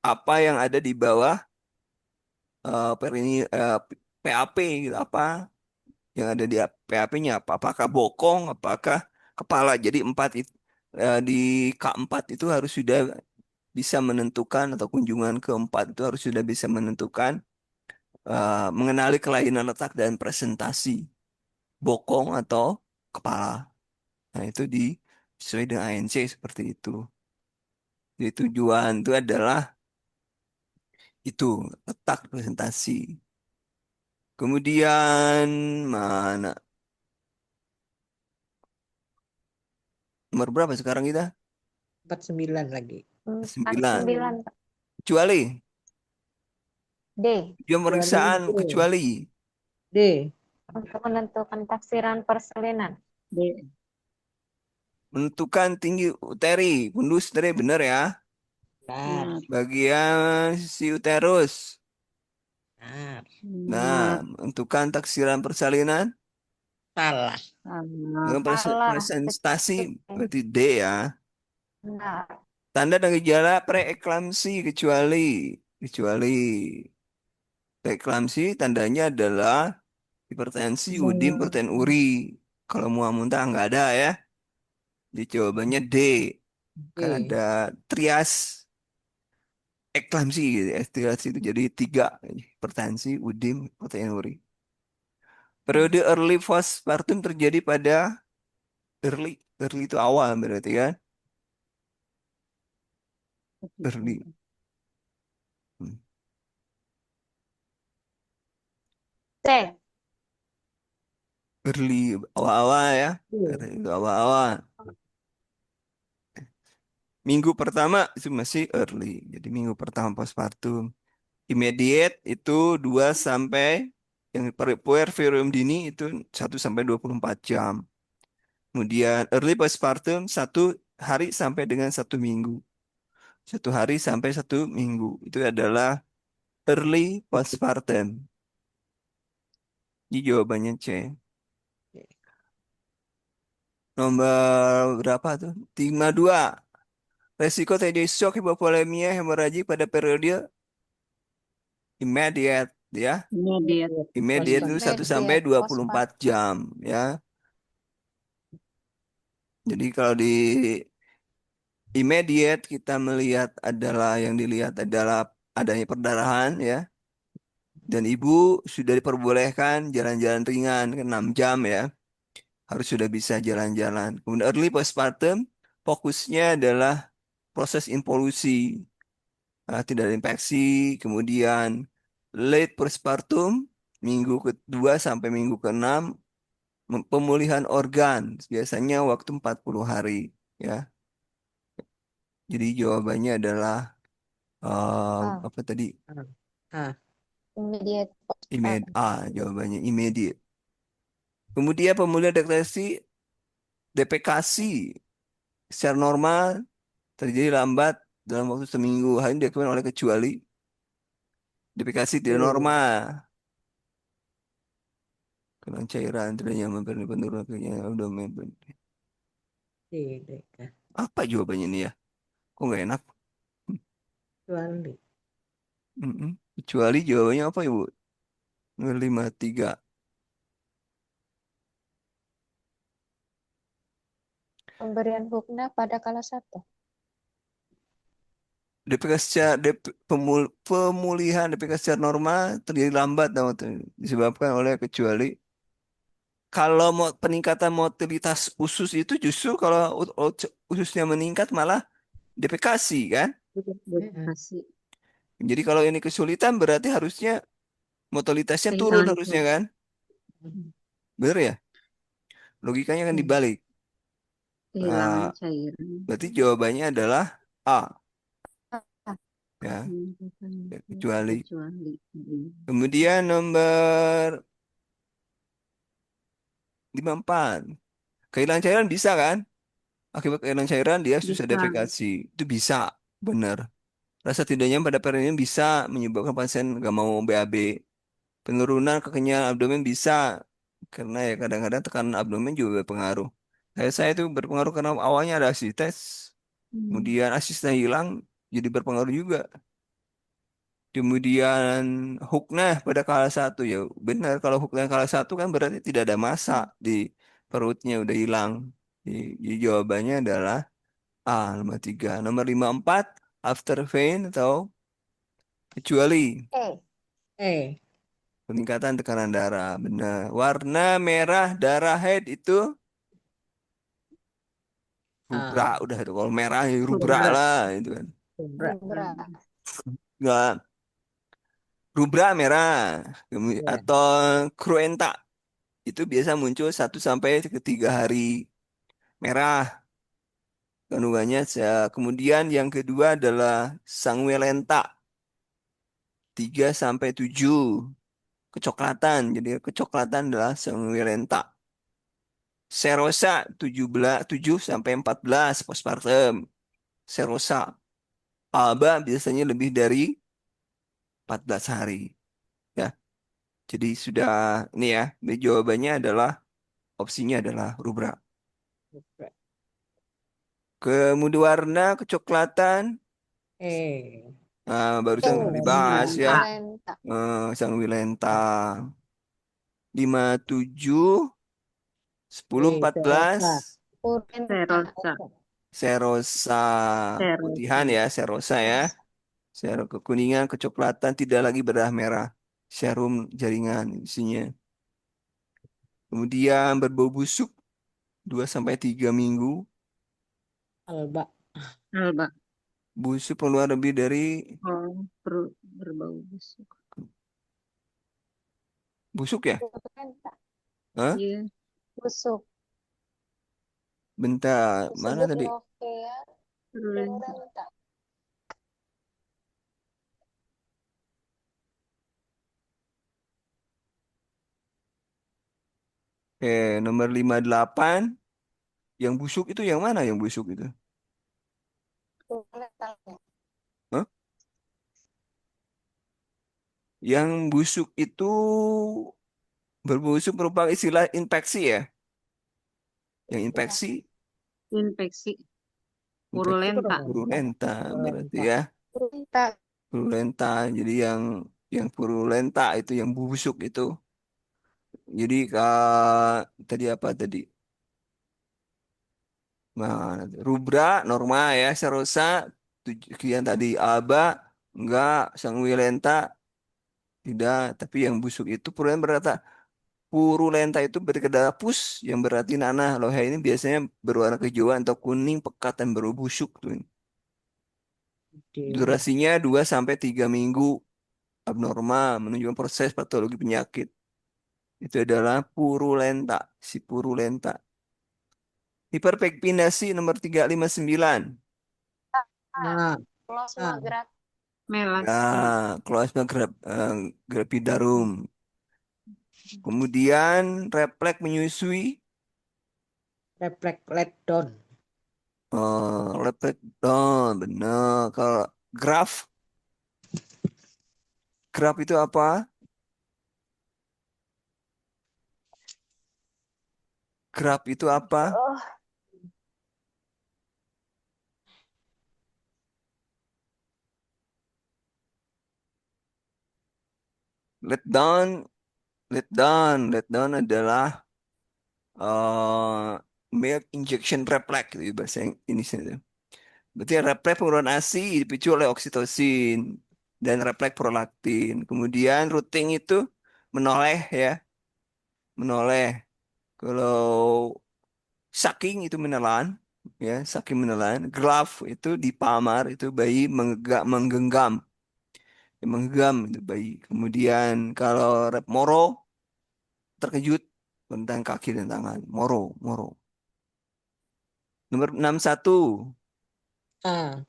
apa yang ada di bawah PAP gitu, apa yang ada di PAP-nya apa? Apakah bokong, apakah kepala? Jadi di K4 itu harus sudah bisa menentukan atau kunjungan keempat itu harus sudah bisa menentukan mengenali kelainan letak dan presentasi bokong atau kepala. Nah, itu sesuai dengan ANC seperti itu. Jadi tujuan itu adalah itu letak presentasi. Kemudian mana nomor berapa sekarang kita? 49 lagi. 9. 49. Kecuali D. dia Kecuali pemeriksaan D. kecuali D. Untuk menentukan taksiran persalinan. D. menentukan tinggi uteri, fundus uteri benar ya. Benar. Bagian si uterus. Benar. Nah, menentukan taksiran persalinan Salah. dengan Salah. presentasi berarti D ya. Benar. Tanda dan gejala preeklamsi kecuali preeklamsi tandanya adalah hipertensi, udim, protein uri. Kalau mual-muntah nggak ada ya. Jadi jawabannya D. Kan D. ada trias eklamsi gitu ya. Trias itu jadi 3 hipertensi, udim, protein uri. Periode early postpartum terjadi pada early itu awal berarti kan? Early. Hmm. C. early awal-awal ya. Iya. Itu awal-awal. Minggu pertama itu masih early. Jadi minggu pertama postpartum. Immediate itu 2 sampai yang puerperium dini itu 1 sampai 24 jam. Kemudian early postpartum 1 hari sampai dengan 1 minggu. 1 hari sampai 1 minggu. Itu adalah early postpartum. Ini jawabannya C. Nomor berapa tuh? 52. Resiko terjadi shock hipovolemia hemoragik pada periode immediate ya. Immediate. Immediate itu 1 sampai Immediate 24 jam ya. Jadi kalau di immediate kita melihat adalah yang dilihat adalah adanya perdarahan ya. Dan ibu sudah diperbolehkan jalan-jalan ringan 6 jam ya. Harus sudah bisa jalan-jalan. Kemudian early postpartum fokusnya adalah proses involusi. Tidak ada infeksi. Kemudian late postpartum minggu kedua sampai minggu keenam pemulihan organ biasanya waktu 40 hari ya. Jadi jawabannya adalah A. apa tadi? Ah, Immediate Immediate. postpartum. Jawabannya immediate. Kemudian pemulihan defekasi secara normal terjadi lambat dalam waktu seminggu. Hal ini dilakukan oleh kecuali defekasi tidak C. normal. Karena cairan tidak nyaman pada penurunan kenyal abdomen. C, Deka. Apa jawabannya ini ya? Kok nggak enak? Kecuali. Mm-mm. Kecuali jawabannya apa Ibu? 53. Pemberian hukna pada kala 1. Pemulihan DPK secara normal terjadi lambat disebabkan oleh kecuali kalau mau peningkatan motilitas usus itu justru kalau ususnya meningkat malah defekasi kan? Defekasi. Jadi kalau ini kesulitan berarti harusnya motilitasnya turun Kehilangan harusnya kan? Bener ya? Logikanya kan dibalik. kehilangan Nah, cairan. berarti jawabannya adalah A ya, kecuali. Kecuali. Kemudian nomor 54. Kehilangan cairan bisa kan? Akibat kehilangan cairan dia susah Bisa. defekasi. Itu bisa, benar. Rasa tidak nyaman pada perineum bisa menyebabkan pasien nggak mau BAB. Penurunan kekenyalan abdomen bisa karena ya kadang-kadang tekanan abdomen juga berpengaruh. Saya itu berpengaruh karena awalnya ada asites, kemudian asisnya hilang, jadi berpengaruh juga. Kemudian huknah pada kala 1 ya benar kalau huknah kala 1 kan berarti tidak ada massa di perutnya udah hilang. Jadi jawabannya adalah A nomor 3. Nomor 54 after vein atau kecuali E. E. peningkatan tekanan darah. Benar. Warna merah darah head itu rubra. A. Udah itu kalau merah ya rubra Rubra. lah itu kan. Rubra. Rubra. Enggak rubra merah. Ya. Atau cruenta itu biasa muncul 1 sampai 3 hari merah kandungannya. Kemudian yang kedua adalah sanguinolenta 3 sampai 7 kecoklatan. Jadi kecoklatan adalah sanguinolenta. Serosa 7 sampai 14 postpartum. Serosa. Alba biasanya lebih dari 14 hari. Ya. Jadi sudah ini ya, jawabannya adalah opsinya adalah rubra. Rubra. Kemudian warna kecoklatan. E. Barusan Oh, dibahas ya. Sanguinolenta. Sanguinolenta. 57, 10, E. 14. Serosa. Purenta. Serosa. Serosa. Putihan Serosa. ya, serosa ya. Serum kekuningan, kecoklatan, tidak lagi berdarah merah. Serum jaringan isinya. Kemudian berbau busuk 2 sampai 3 minggu. Alba. Alba. Busuk keluar lebih dari Oh, berbau busuk. busuk ya? Purenta. Hah? Iya, Busuk. Bentar, mana Disebut tadi? Novea virulenta. purulenta. Nomor 58. Yang busuk itu yang mana yang busuk itu? Purulenta. Hah? Yang busuk itu berbusuk merupakan istilah infeksi ya? Yang Ya. infeksi, Infeksi infeksi purulenta. purulenta berarti Purulenta. ya. Purulenta. Purulenta. Jadi yang purulenta itu yang busuk itu. Jadi tadi apa tadi? Nah, rubra normal ya, serosa sekian tadi aba enggak, sanguilenta tidak, tapi yang busuk itu purulenta itu berkedara pus yang berarti nanah. Lohe ini biasanya berwarna kehijauan atau kuning pekat dan baru busuk tuh. Dewa. Durasinya 2 sampai 3 minggu, abnormal menunjukkan proses patologi penyakit. Itu adalah purulenta, si purulenta. Hiperpigmentasi nomor 359. Nah, Plasma ah, gerak. Ya, Melasma. kloasma gravidarum. Kemudian refleks menyusui, refleks let down. refleks down, benar. Kalau graf, graf itu apa? Graf itu apa? Oh, Let down, let down adalah milk injection reflex itu bahasa Indonesia itu. Berarti refleks pengurangan ASI dipicu oleh oksitosin dan refleks prolaktin. Kemudian routing itu menoleh ya, menoleh. Kalau sucking itu menelan, ya, sucking menelan. Glove itu dipamar, itu bayi menggenggam, menggenggam itu bayi. Kemudian kalau moro terkejut tentang kaki dan tangan, moro, moro. Nomor 61, A.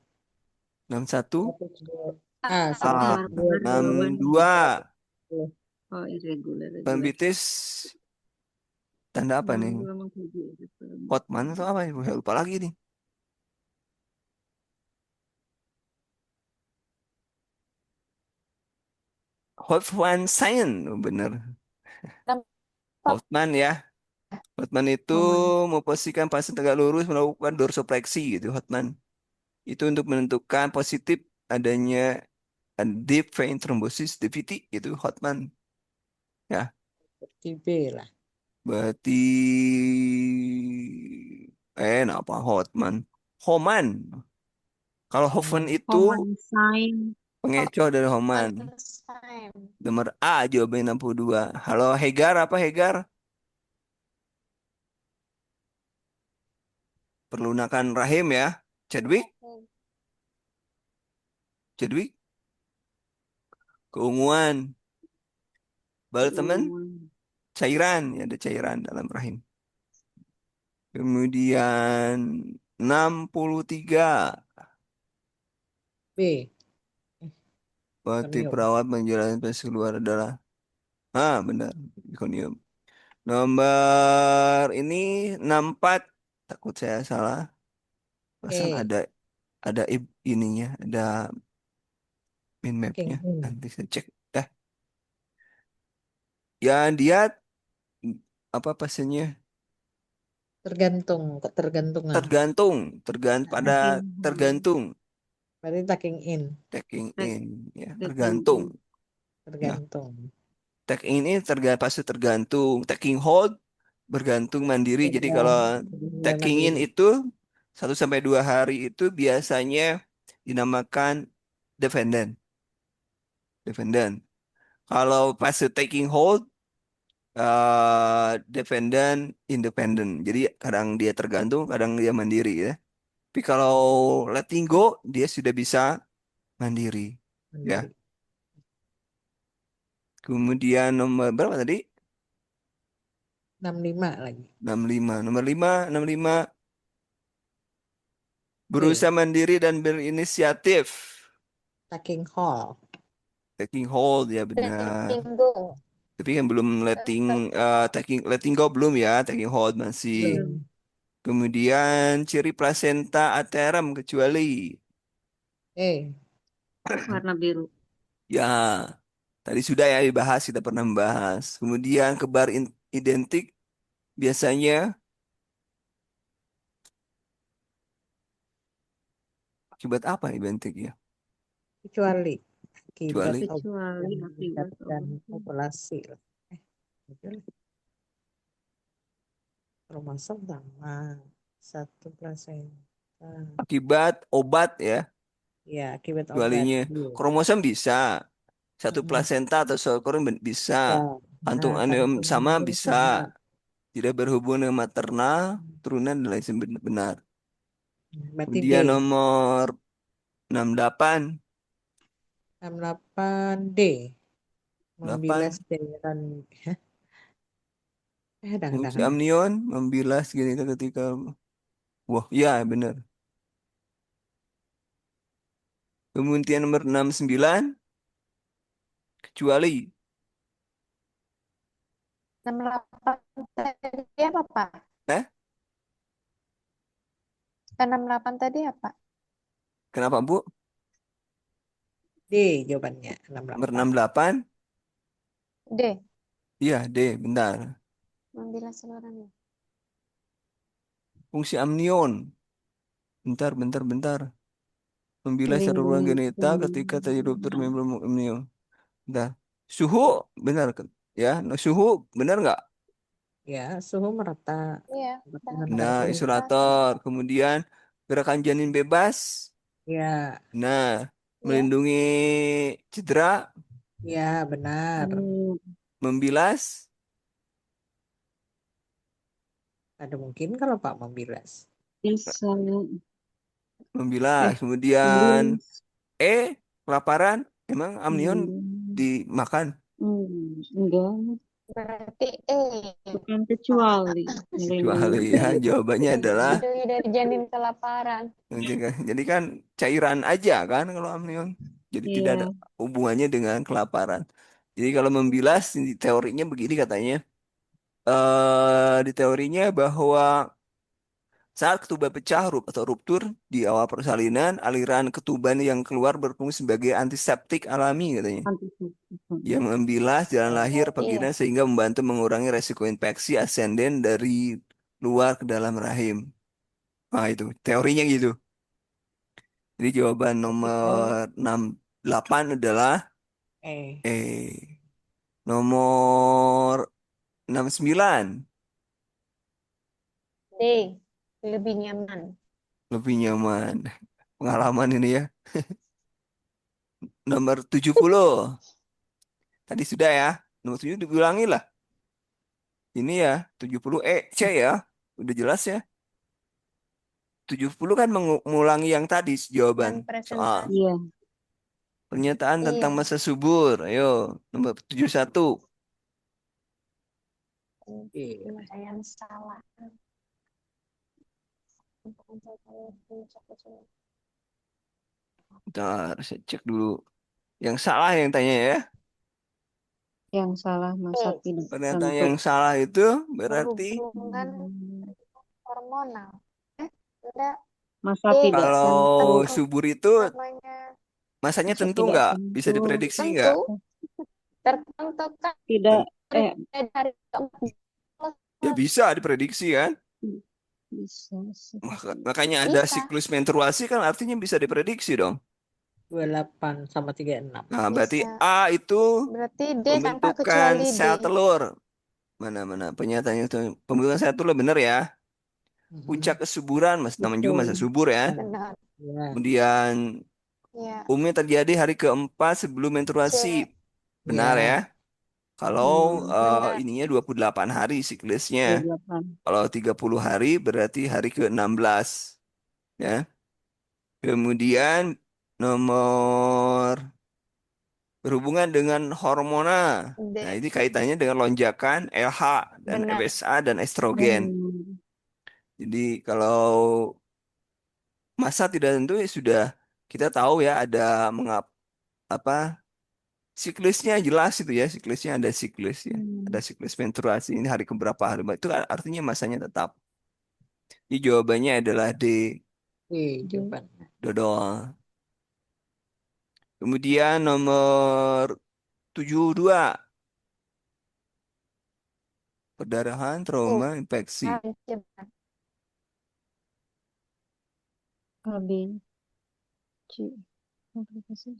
61, 102. A. A, Bentar, bentar, 102. jawaban. 62. Oh, irregular, regular. Pembitis tanda apa nih? 62 mengkaji Hotman atau apa? Ya, lupa lagi nih. Hotman Science, oh, bener. Hotman ya. Hotman itu Homan. memposisikan pasien tegak lurus melakukan dorsopleksi gitu. Hotman itu untuk menentukan positif adanya deep vein thrombosis DVT itu Hotman ya. Seperti B lah. Berarti apa Hotman? Homan. Kalau Hoffman Homan. itu Homan sign. pengecoh dari Homan. enzyme. Nomor A jawabannya 62. Halo Hegar, apa Hegar? Perlunakan rahim ya. Chadwick, Chadwick, keunguan. Baru teman, Keunguan. cairan, ya ada cairan dalam rahim. Kemudian 63. B. Berarti Konium. perawat menjalani proses keluar adalah, benar, zirconium. Nomor ini 64. Takut saya salah. Perasaan E. ada ininya, ada min mapnya. King. Nanti saya cek. Ya dia apa pasiennya? Tergantung, ketergantungan. Tergantung, pada Taking home. tergantung, Berarti taking in. taking Take, in, ya taking tergantung. in. Nah, Tergantung. taking in ini pasti tergantung. Taking hold bergantung mandiri. Jadi Tinggal. kalau Tinggal taking in mandiri. itu 1 sampai 2 hari itu biasanya dinamakan dependent, dependent. Kalau pas taking hold dependent, independent. Jadi kadang dia tergantung, kadang dia mandiri ya. Tapi kalau letting go, dia sudah bisa mandiri. Ya. Mandiri. Kemudian nomor berapa tadi? 65 lagi. 65. Nomor 65. D. Berusaha mandiri dan berinisiatif. Taking hold. Taking hold, ya benar. Letting go. Tapi kan belum letting go belum ya, taking hold masih. Belum. Kemudian ciri plasenta aterem kecuali. Warna biru. Ya, tadi sudah ya dibahas, kita pernah membahas. Kemudian kebar identik biasanya akibat apa identik ya? Kecuali akibat Kecuali Kecuali akibat meningkatkan obat. populasi. Betul. Kromosom sama satu plasenta. akibat obat ya, Ya, akibat obat. kecualinya. Iya. Kromosom bisa, satu Mm-mm. plasenta atau sekurang bisa, Ya. kantung Nah, aneum kantung sama itu bisa, sama. tidak berhubungan dengan maternal, turunan dan lain sebagainya benar. Berarti D. Kemudian nomor 68, 68 D. 8, Membilas cairan. Hah? fungsi Dah. amnion membilas gini ketika, wah iya benar. Kemudian nomor 69, kecuali 68 tadi apa, Pak? eh 68 tadi apa? kenapa Bu? D jawabannya Nomor 68. 68, D. iya D benar. Membilas salurannya. Fungsi amnion, bentar. Membilas saluran Melindungi genital ketika terjadi ruptur membran amnion. Bentar. Suhu benar kan? Ya, nah, suhu benar nggak? Ya, suhu merata Iya, dengan Nah, temperatur. isolator. Kemudian gerakan janin bebas. Ya, Nah, Ya, melindungi cedera, ya benar. membilas, Ada mungkin kalau Pak membilas. bisa membilas. Kemudian membilas. kelaparan. Emang amnion Hmm, dimakan? enggak, berarti bukan kecuali Kecuali melindungi. ya, jawabannya adalah melindungi dari janin kelaparan. jadi kan cairan aja kan kalau amnion. Jadi tidak ada Iya, hubungannya dengan kelaparan. Jadi kalau membilas di teorinya begini katanya. Di teorinya bahwa saat ketuban pecah atau ruptur di awal persalinan, aliran ketuban yang keluar berfungsi sebagai antiseptik alami katanya. antiseptik. Yang membilas jalan lahir Oh, vagina iya. sehingga membantu mengurangi resiko infeksi asenden dari luar ke dalam rahim. Nah, itu teorinya gitu. Jadi jawaban Berarti saya nomor 68 adalah eh E. Nomor 69 D. Lebih nyaman. lebih nyaman. Pengalaman ini ya. Nomor 70. Tadi sudah ya. Nomor 7 diulangi lah. Ini ya, 70 C ya. Udah jelas ya. 70 kan mengulangi yang tadi jawaban Dan soal presentasi. Iya, pernyataan tentang Iya. masa subur. Ayo, nomor 71. Ada yang salah. Bentar, saya cek dulu. Yang salah yang tanya ya. yang salah masa tidak Pernyataan tentu. yang salah itu berarti Berhubungan Hmm, hormonal. Udah. Masa D. tidak kalau tentu. subur itu Namanya masanya Masa tentu tidak nggak? Bisa tentu. diprediksi nggak? tentu. Tertentu kan Tidak, dari keempat. Ya bisa diprediksi kan? bisa seperti Makanya ada Bisa. siklus menstruasi kan artinya bisa diprediksi dong. 28 sama 36. Nah, berarti Bisa. A itu Berarti D tanpa pembentukan kecuali D. sel telur. Mana pernyataannya itu pembentukan sel telur benar ya. Puncak kesuburan, namanya juga masa betul. subur ya. Benar. Ya, Kemudian Ya. umumnya terjadi hari keempat sebelum menstruasi. C. Benar ya. ya, Kalau Benar. ininya 28 hari siklusnya. 28. Kalau 30 hari berarti hari ke-16. Ya. Kemudian nomor berhubungan dengan hormona. D. Nah, ini kaitannya dengan lonjakan LH dan Benar. FSH dan estrogen. Jadi kalau masa tidak tentu ya sudah kita tahu ya ada apa siklusnya jelas itu ya, siklusnya ada siklus ya. Ada siklus menstruasi ini hari keberapa hari itu artinya masanya tetap. Jadi jawabannya adalah D. Jawabannya. Dodol. Kemudian nomor 72 perdarahan, trauma, infeksi. KB. C. Komplikasi.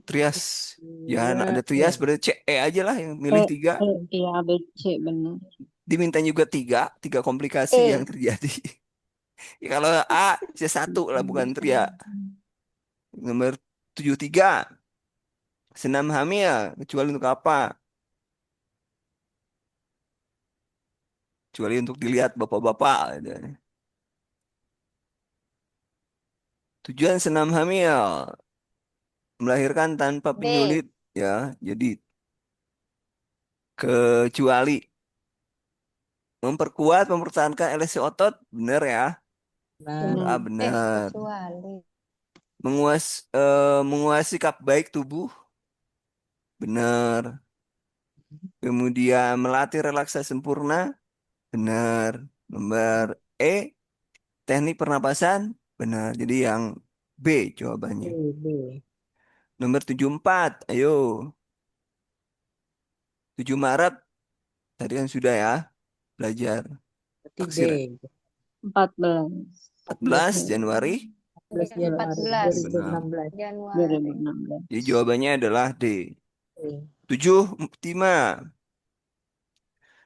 Trias. Ya ada trias E. berarti CE aja lah yang milih 3. Iya, ABC benar. Diminta juga 3 komplikasi yang terjadi. Ya, kalau A C1 lah bukan tria. Nomor 73 senam hamil kecuali untuk apa? Kecuali untuk dilihat bapak-bapak gitu. Tujuan senam hamil melahirkan tanpa B. penyulit ya. Jadi kecuali memperkuat mempertahankan elastisi otot, benar ya? Nah, A benar. Kecuali. Menguasai kap baik tubuh, benar. Kemudian melatih relaksasi sempurna, benar. Nomor E, teknik pernapasan, benar. Jadi yang B jawabannya. B. Nomor 74, ayo. 7 Maret, tadi kan sudah ya, belajar. Berarti D. Taksiran. 14. 14 Januari, 14 Januari 14 benar. 2016. Januari. 2016. Jadi jawabannya adalah D. C. 75,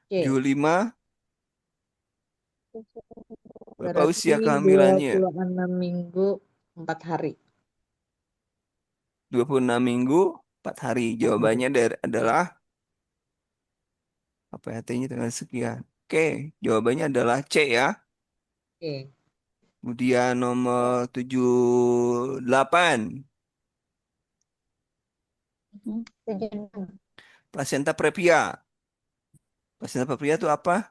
C. 75, berapa Berarti usia kehamilannya? 26 minggu 4 hari. 26 minggu, 4 hari. Jawabannya adalah apa ya, T-nya dengan sekian. Oke, jawabannya adalah C ya. C. Kemudian nomor 78, 76. plasenta previa. Plasenta previa itu apa?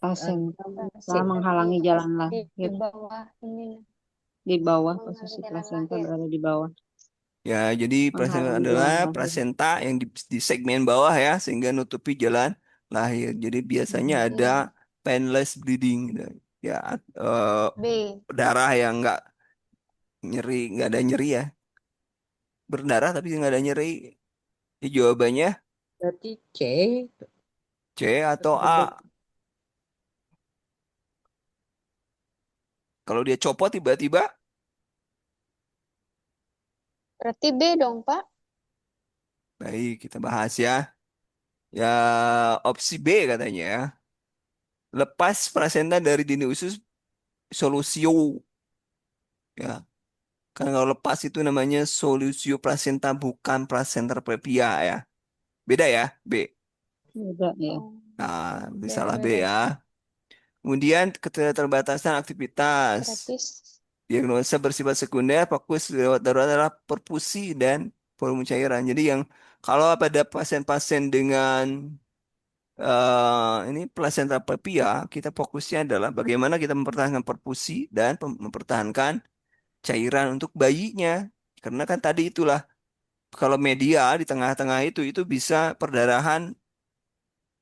Placenta C. menghalangi jalan Di lahir. bawah ini. Di bawah, Menghalangi posisi jalan placenta lahir. berada di bawah. Ya, jadi plasenta Menghalangi adalah jalan lahir. plasenta yang di segmen bawah ya, sehingga nutupi jalan lahir. Jadi biasanya ada painless bleeding, gitu. Ya, B. darah yang nggak nyeri, nggak ada nyeri ya. Berdarah tapi nggak ada nyeri. Jadi jawabannya Berarti C. C atau A. Kalau dia copot tiba-tiba, Berarti B dong, Pak. baik kita bahas ya. Ya opsi B katanya ya. Lepas plasenta dari dini usus solusio. Ya, kan kalau lepas itu namanya solusio plasenta bukan plasenta previa ya. Beda ya, B. Beda ya. Nah, ini salah B Beda-beda. ya. Kemudian keterbatasan aktivitas. Berarti Diagnosa bersifat sekunder, fokus lewat darurat adalah perfusi dan volume cairan. Jadi yang kalau pada pasien-pasien dengan ini plasenta previa, kita fokusnya adalah bagaimana kita mempertahankan perfusi dan mempertahankan cairan untuk bayinya. Karena kan tadi itulah kalau media di tengah-tengah itu bisa perdarahan.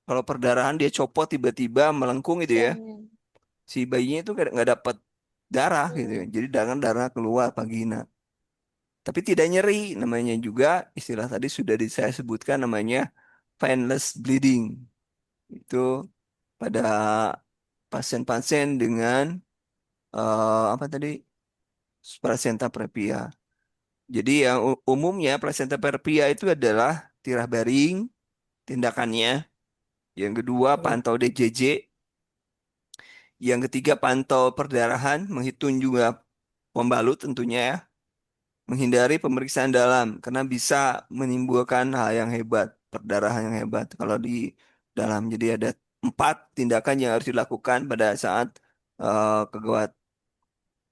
Kalau perdarahan dia copot tiba-tiba melengkung itu ya. janin. Si bayinya itu nggak dapat darah gitu ya. Jadi darah keluar vagina. Tapi tidak nyeri, namanya juga istilah tadi sudah saya sebutkan namanya painless bleeding. Itu pada pasien-pasien dengan apa tadi placenta previa. Jadi yang umumnya placenta previa itu adalah tirah baring tindakannya. Yang kedua pantau DJJ. Yang ketiga pantau perdarahan, menghitung juga pembalut tentunya ya. Menghindari pemeriksaan dalam karena bisa menimbulkan hal yang hebat, perdarahan yang hebat kalau di dalam. Jadi ada 4 tindakan yang harus dilakukan pada saat kegawat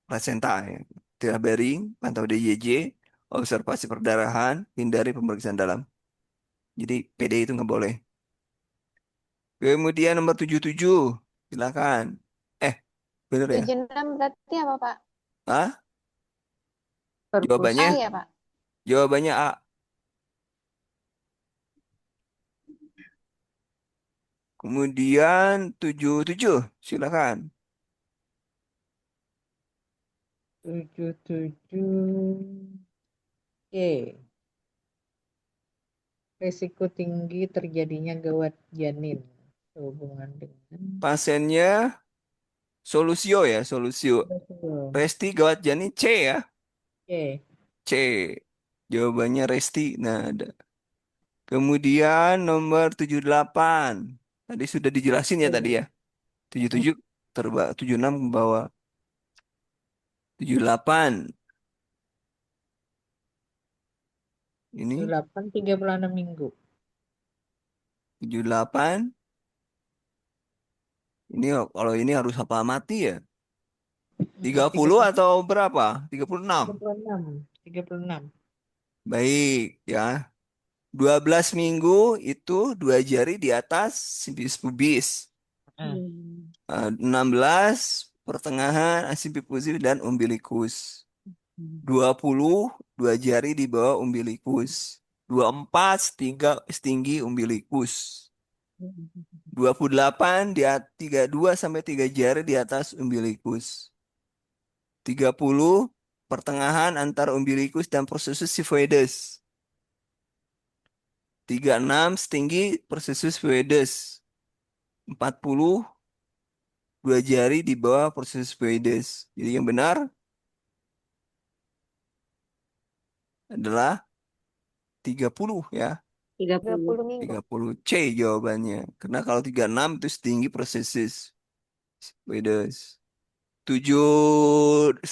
plasenta ya. Tirah baring, pantau DJJ, observasi perdarahan, hindari pemeriksaan dalam. Jadi PD itu nggak boleh. Kemudian nomor 77, silakan. Eh, bener ya? 76 berarti apa, Pak? Ah, Perpus. jawabannya, A ya, Pak? jawabannya A. Kemudian 77, silakan. 77. Oke. Risiko tinggi terjadinya gawat janin sehubungan dengan Pasiennya solusio ya, solusio. betul. Resti gawat jani C ya, Oke. C. Jawabannya Resti. Nah, ada. Kemudian nomor 78. Tadi sudah dijelasin ya tadi ya. 77 terba 76 ke bawah. 78. Ini 8 36 minggu. 78. Ini kalau ini harus hafal mati ya. 30 36. atau berapa? 36. 36. 36. Baik ya. 12 minggu itu dua jari di atas simpis pubis. Ah, 16 pertengahan asimpipusif dan umbilikus. 20 dua jari di bawah umbilikus. 24 setinggi umbilikus. 28 di 32 sampai 3 jari di atas umbilikus. 30 pertengahan antara umbilikus dan processus sifoides. 36 setinggi processus sifoides. 40 dua jari di bawah processus sifoides. Jadi yang benar adalah 30 ya. 30. 20 minggu. 30 C jawabannya. Karena kalau 36 itu setinggi processus sifoides. 79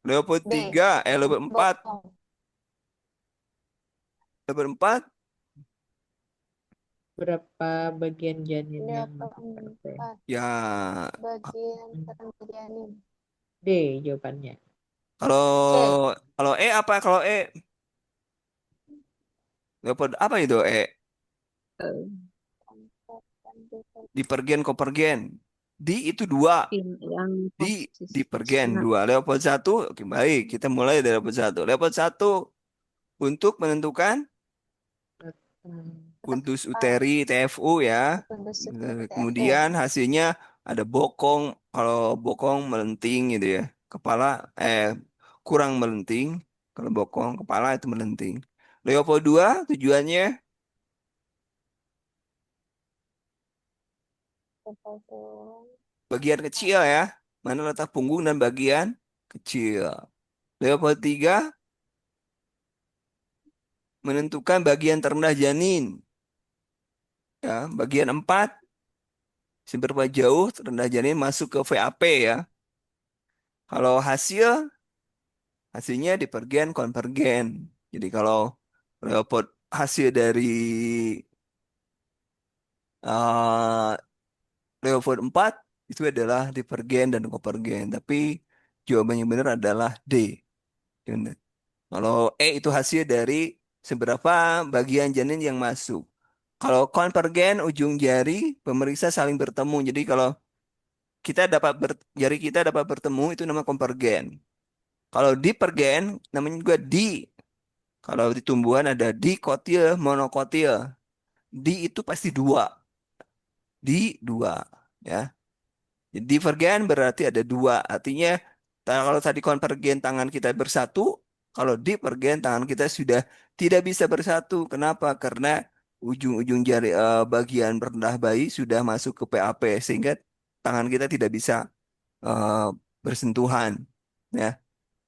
Leopold B. 3 Leopold 4 Bokong. Leopold 4 berapa bagian janin Dia yang masuk ke RT? 4 ya. bagian terendam janin. D jawabannya. Kalau C. kalau E apa kalau E? Leopold apa itu E? Eh, Dipergen kopergen. Di itu dua. yang Di posisi pergen nah, dua. Leopold satu. Oke, baik. Kita mulai dari Leopold satu. Leopold satu untuk menentukan puntus Tepat. uteri TFU ya. Tunduk sutur TFO. Kemudian hasilnya ada bokong. Kalau bokong melenting gitu ya. Kepala kurang melenting. Kalau bokong kepala itu melenting. Leopold 2 tujuannya bagian kecil ya. Mana letak punggung dan bagian kecil. Leopold 3 menentukan bagian terendah janin. Ya, bagian 4 seberapa jauh terendah janin masuk ke VAP ya. Kalau hasilnya divergen konvergen. Jadi kalau Leopold hasil dari uh, Leopold 4 itu adalah divergen dan konvergen. Tapi jawaban yang benar adalah D. Benar. Kalau E itu hasil dari seberapa bagian janin yang masuk. Kalau konvergen ujung jari pemeriksa saling bertemu. Jadi kalau jari kita dapat bertemu itu nama konvergen. Kalau divergen namanya juga di. Kalau di tumbuhan ada dikotil, monokotil. Di itu pasti dua. Di dua. Ya. Jadi divergen berarti ada dua. Artinya kalau tadi konvergen tangan kita bersatu, kalau divergen tangan kita sudah tidak bisa bersatu. Kenapa? Karena ujung-ujung jari bagian rendah bayi sudah masuk ke PAP sehingga tangan kita tidak bisa eh, bersentuhan. Ya,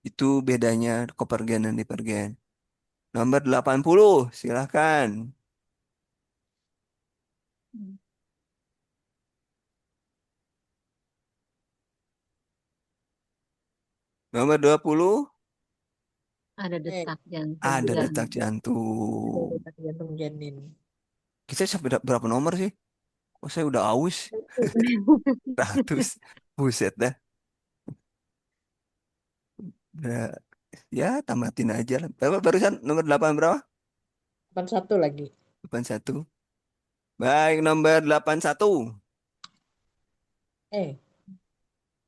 itu bedanya konvergen dan divergen. Nomor 80, silahkan. Nomor 20, ada Eh, detak jantung ada dan detak ada jantung. detak jantung janin. Kita sampai berapa nomor sih? Oh, saya udah aus. 100. Buset dah. Udah, ya, tamatin aja lah. Bapak barusan nomor 8 berapa? 81 lagi. 81. Baik, nomor 81. Eh,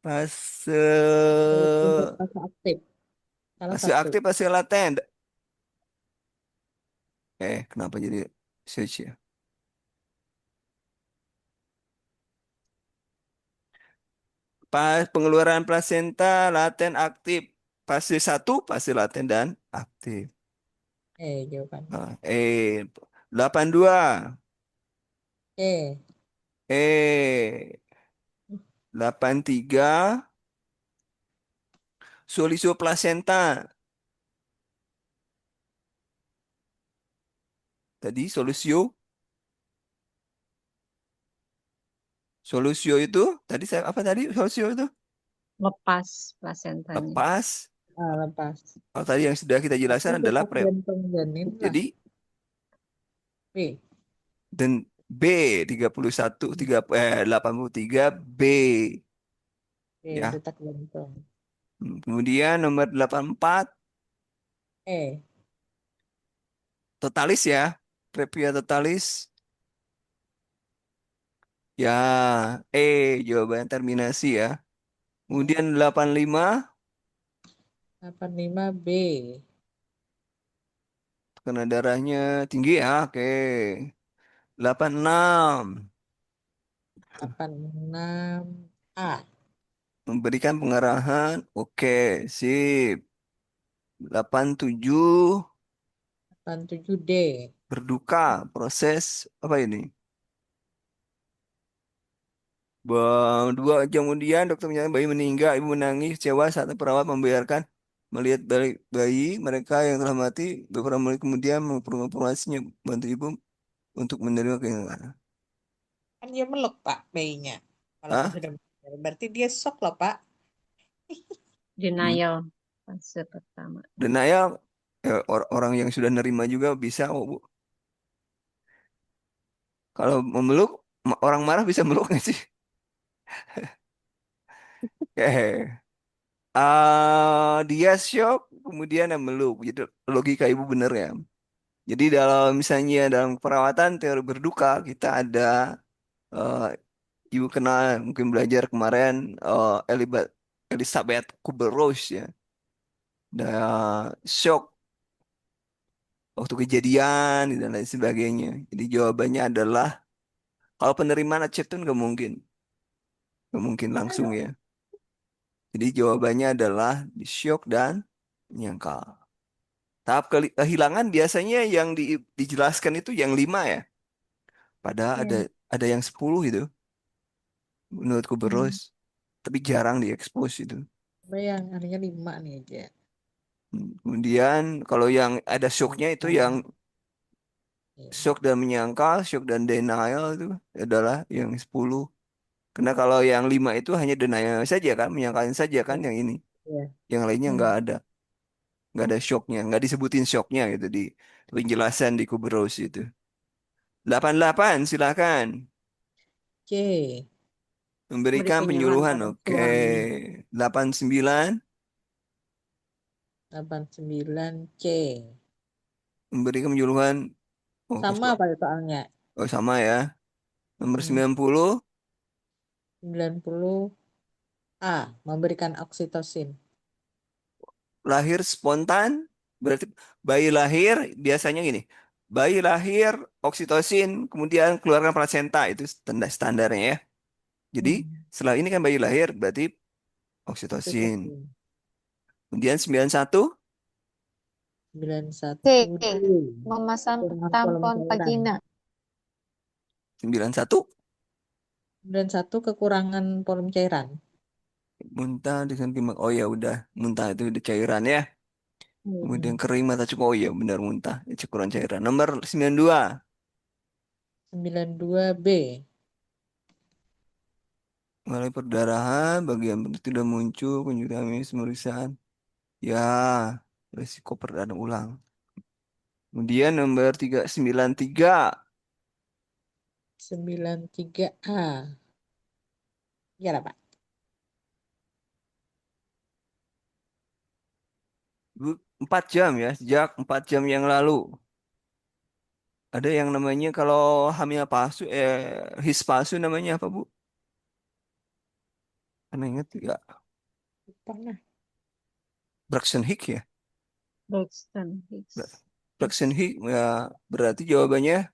Fase untuk fase aktif. Salah fase satu. aktif, fase laten. Kenapa jadi switch ya? Pas pengeluaran plasenta laten aktif. Fase 1, fase laten dan aktif. Jawabannya. Nah, 82. Eh, 83. Solisio plasenta. Tadi solusio itu tadi saya apa tadi solusio itu Lepas plasentanya. lepas. lepas. Kalau tadi yang sudah kita Tapi jelaskan adalah detak jantung janin lah. jadi B. dan B 31 83 B ya. Detak jantung. Kemudian nomor 84 Eh, totalis ya. Previa totalis. Ya, jawaban terminasi ya. Kemudian 85 85 B. tekanan darahnya tinggi ya. Oke. 86 86 A. memberikan pengarahan. Oke, sip. 87 87 D. berduka. Proses apa ini? Bang, 2 jam kemudian dokter menyatakan bayi meninggal. Ibu menangis kecewa saat perawat membiarkan melihat bayi mereka yang telah mati. Beberapa menit kemudian menginformasinya bantu ibu untuk menerima kenyataan. Kan dia meluk, Pak, bayinya. Walaupun Ah, sudah meninggal. Berarti dia shock loh, Pak. hmm. Denial fase pertama. Denial orang yang sudah nerima juga bisa kok, Bu. Kalau memeluk orang marah bisa meluk nggak sih? Dia shock kemudian yang meluk. Jadi logika ibu bener ya. Jadi dalam misalnya dalam perawatan teori berduka kita ada eh, ibu kenal mungkin belajar kemarin Elizabeth Kubler-Ross ya. Shock waktu kejadian dan lain sebagainya. Jadi jawabannya adalah kalau penerimaan accept itu nggak mungkin langsung ya. Jadi jawabannya adalah di shock dan menyangkal. Tahap kehilangan biasanya yang dijelaskan itu yang 5 ya. Padahal Iya. ada yang 10 itu menurutku Hmm. beros. Tapi jarang diekspos itu. Bayang, harinya 5 nih aja. Kemudian kalau yang ada shocknya itu yang Iya. shock dan menyangkal, shock dan denial itu adalah yang 10. Karena kalau yang 5 itu hanya denial saja kan, menyangkalin saja kan yang ini. Iya. Yang lainnya Hmm. nggak ada shocknya, nggak disebutin shocknya gitu di penjelasan di Kuberos itu. 88 silakan. C. Beri Memberikan penyuluhan penyuluhan, pada oke. suami. 89 89 C. memberikan penyuluhan, Sama apa soalnya? sama ya. Nomor Hmm. 90 90 A. Memberikan oksitosin. lahir spontan, berarti bayi lahir biasanya gini. Bayi lahir oksitosin, kemudian keluarkan plasenta itu standarnya ya. Jadi Hmm. setelah ini kan bayi lahir berarti oksitosin. Oksitosin. Kemudian 91 C. 91 D. Memasang Kekurangan kolom tampon cairan. vagina. 91 91 kekurangan volume cairan. muntah dengan oh ya udah muntah itu udah cairan ya. Kemudian Hmm. kering mata cukup oh ya benar muntah itu kurang cairan. Nomor 92 92 B. mulai perdarahan bagian penting tidak muncul konjungtivitis pemeriksaan ya resiko perdarahan ulang. Kemudian nomor 393 93 A. Ya lah, Pak. 4 jam ya sejak 4 jam yang lalu Ada yang namanya kalau hamil palsu, his palsu namanya apa, Bu? Anda ingat tidak? Pernah. Braxton Hicks ya? Braxton Bra- Hicks. Braxton Hicks ya, berarti jawabannya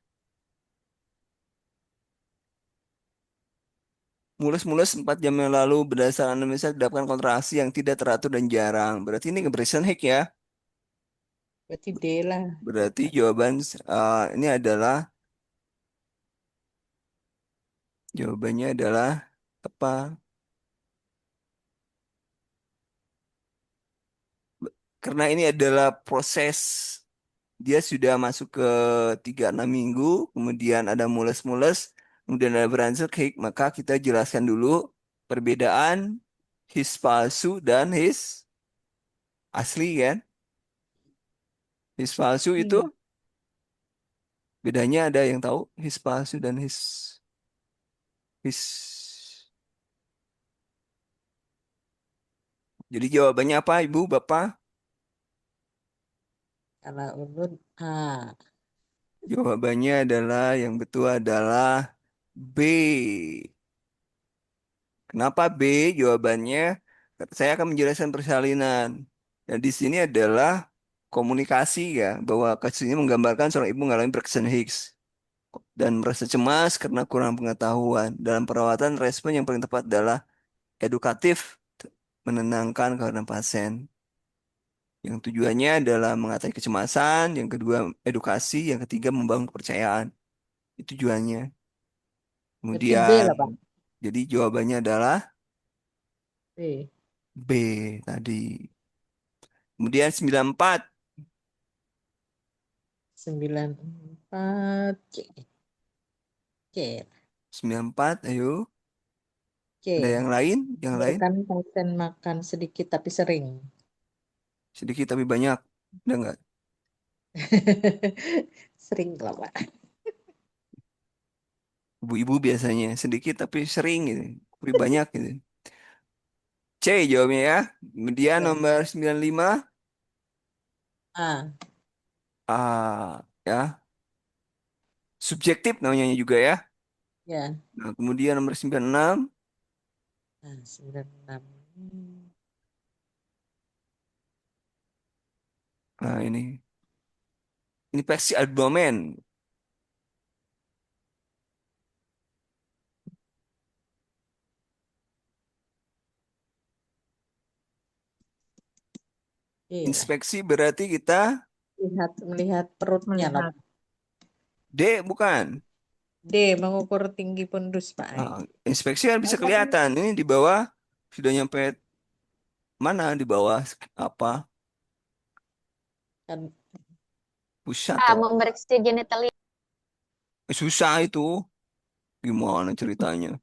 mulus-mulus 4 jam yang lalu berdasarkan anamnesa didapatkan kontraksi yang tidak teratur dan jarang. Berarti ini ke Braxton Hicks ya. Berarti D lah. Berarti jawaban ini adalah jawabannya adalah apa? Karena ini adalah proses dia sudah masuk ke 36 minggu, kemudian ada mules-mules, kemudian ada beransur cake, maka kita jelaskan dulu perbedaan his palsu dan his asli kan. His palsu itu Iya. bedanya ada yang tahu his palsu dan his. Jadi jawabannya apa Ibu, Bapak? Kalau urut A. Jawabannya adalah yang betul adalah B. Kenapa B? Jawabannya, saya akan menjelaskan persalinan. Dan di sini adalah komunikasi ya, bahwa kasus ini menggambarkan seorang ibu mengalami Braxton Hicks dan merasa cemas karena kurang pengetahuan. Dalam perawatan, respon yang paling tepat adalah edukatif, menenangkan keadaan pasien. Yang tujuannya adalah mengatasi kecemasan, yang kedua edukasi, yang ketiga membangun kepercayaan. Itu tujuannya. Berarti B Kemudian, lah, Pak. jadi jawabannya adalah B. B tadi. Kemudian 94. 94 C. C. 94, ayo. Ada C. yang lain? Yang lain? Biarkan pasien makan sedikit tapi sering. Sedikit tapi banyak. Ada nggak? Sering lah, Pak. Ibu-ibu biasanya sedikit tapi sering gitu. Tapi banyak gitu. C jawabnya ya. Kemudian Ya. nomor 95. A. Ya. Subjektif namanya juga ya. Ya. Nah, kemudian nomor 96. Nah, 96. Nah, ini. Infeksi abdomen. D lah. Inspeksi berarti kita Melihat perutnya lah, Melihat Pak. D bukan. D. Mengukur tinggi pundus, Pak. Inspeksi kan bisa Apa kan? kelihatan. Ini di bawah sudah nyampe mana di bawah apa? Kan, Pusat Ah, toh. memeriksa genitalia. Susah itu. Gimana ceritanya?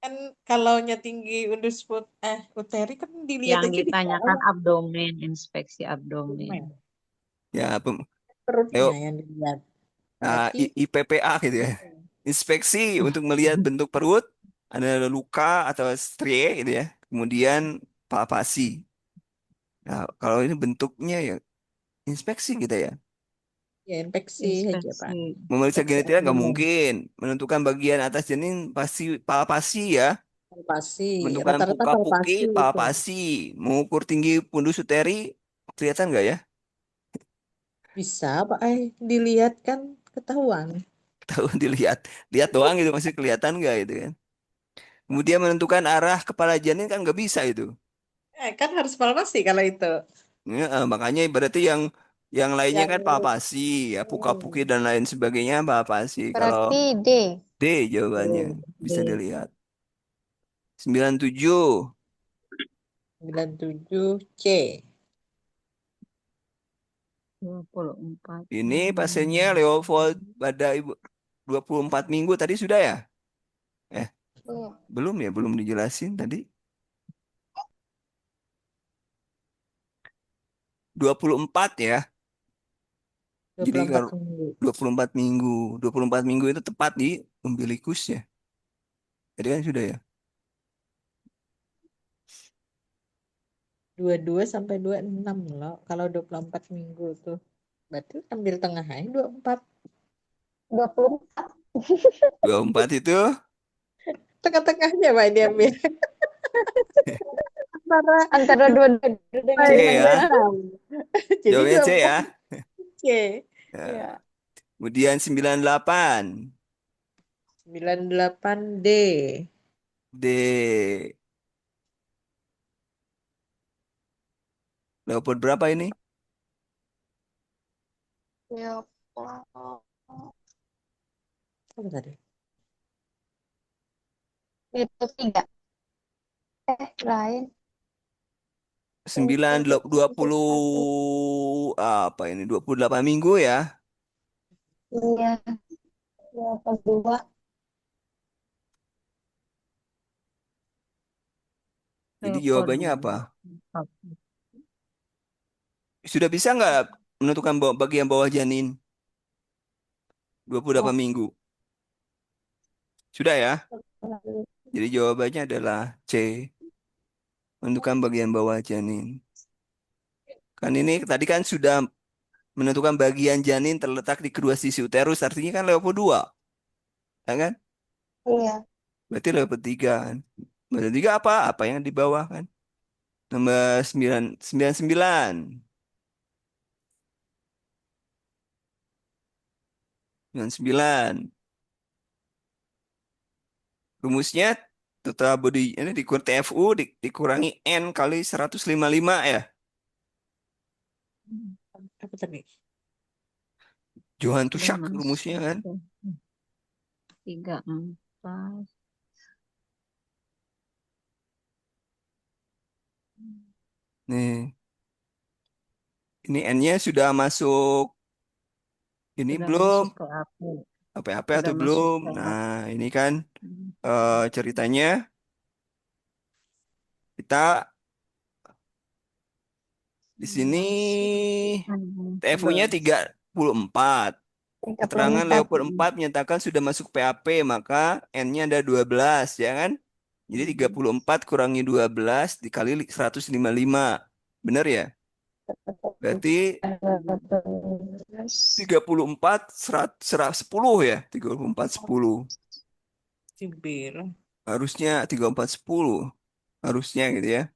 kan kalau tinggi uteri kan dilihat yang aja di ditanyakan bawah. abdomen, inspeksi abdomen. Ya, Perutnya ayo, yang dilihat. Berarti IPPA gitu ya. Inspeksi untuk melihat bentuk perut, ada luka atau strie gitu ya. Kemudian palpasi. Nah, kalau ini bentuknya ya inspeksi gitu ya. ya infeksi aja, Pak. Inspeksi. Memeriksa Infeksi genitalinya nggak abdomen. mungkin. Menentukan bagian atas janin pasti palpasi ya. Palpasi. Menentukan Rata-rata puka-puki palpasi itu. palpasi. Mengukur tinggi pundus uteri kelihatan nggak ya? Bisa, Pak. Dilihat kan ketahuan. Tahu dilihat, lihat doang gitu masih kelihatan nggak itu kan? Kemudian menentukan arah kepala janin kan nggak bisa itu. Kan harus palpasi kalau itu. Ya, makanya berarti yang lainnya Yang kan palpasi, ya puka-puki dan lain sebagainya palpasi. Kalau Berarti D. D jawabannya bisa D. dilihat. 97. 97 C. 24 Ini pasiennya minggu. Leopold pada ibu 24 minggu tadi sudah ya? Eh, Iya. belum ya, belum dijelasin tadi. 24 ya. Jadi 24 kalau minggu. 24 minggu, 24 minggu itu tepat di umbilikusnya. Jadi kan sudah ya. 22 sampai 26 loh. Kalau 24 minggu tuh. Berarti ambil tengah aja 24. 24. 24 itu Tengah-tengahnya Pak ini ambil. Antara Antara 22 dengan C 19. ya. jadi Jawabnya C 24 ya. C. Ya. Ya. Kemudian 98. 98 D. D. Leopold berapa ini? Ya, Apa tadi? itu 3. Lain. 9, 20, apa ini? 28 minggu ya. Iya. 22. Jadi Leopold jawabannya apa? 2. Sudah bisa nggak menentukan bagian bawah janin? 28 minggu. Sudah ya? Jadi jawabannya adalah C. Menentukan bagian bawah janin. Kan ini tadi kan sudah menentukan bagian janin terletak di kedua sisi uterus. Artinya kan Leopold 2. Ya kan? Iya. Berarti Leopold 3 kan? Leopold 3 apa? Apa yang di bawah kan? Nomor 99. 99. Rumusnya total body ini dikurang TFU dikurangi N kali 155 ya. Apa tadi? Johan Udah Tusak rumusnya masuk kan. tuh. 34. Nih, ini N-nya sudah masuk ini Sudah belum? masuk ke AP. Apa-apa atau Sudah masuk belum? ke AP. Nah, ini kan Hmm. ceritanya kita di sini TFU-nya 34. Keterangan 34. Leopold 4 menyatakan sudah masuk PAP, maka N-nya ada 12, ya kan? Jadi 34 kurangi 12 dikali 155. Benar ya? Berarti 34 10 ya? 34 10. Cibir. Harusnya 34 10. Harusnya gitu ya.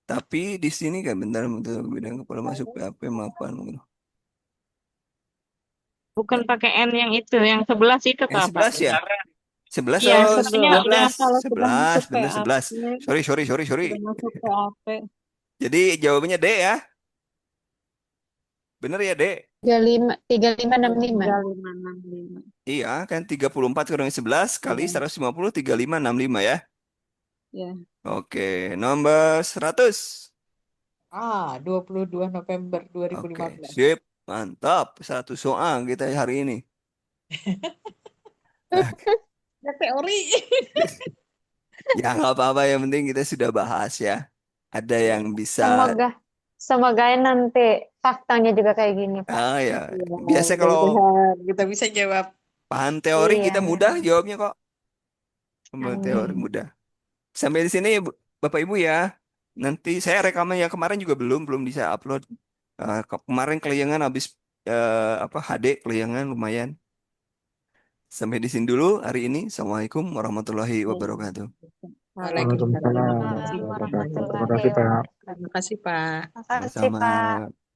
Tapi di sini kan bentar bidang kepala masuk PAP mapan. Bukan pakai N yang itu, yang 11 itu Yang Kak, Pak. 11 ya? 11 Iya, atau soalnya udah 12? kalau sudah 11, masuk bener 11. PAP, Sorry. sudah masuk PAP. Jadi jawabannya D ya? Bener ya D? 3565. 3565. Iya kan 34 kurangi 11 kali Iya, 150 3565 ya. ya. Oke, nomor 100. 22 November Oke, 2015. sip. Mantap. Satu soal kita hari ini. Ya, teori. Ya nggak apa-apa, yang penting kita sudah bahas ya. Ada yang bisa, Semoga nanti faktanya juga kayak gini, Pak. ya. Ya, Biasa kalau mudah-mudahan kita bisa jawab. paham teori Iya. kita mudah jawabnya kok. Teori Amin. mudah. Sampai di sini Bapak Ibu ya. Nanti saya rekaman yang kemarin juga belum bisa upload. Kemarin kelayangan habis HD kelayangan lumayan. Sampai di sini dulu hari ini. Assalamualaikum warahmatullahi wabarakatuh. Waalaikumsalam Waalaikumsalam warahmatullahi warahmatullahi wabarakatuh. wabarakatuh. Terima kasih, Pak. Terima kasih, Pak. Makasih, Sama-sama. Pak.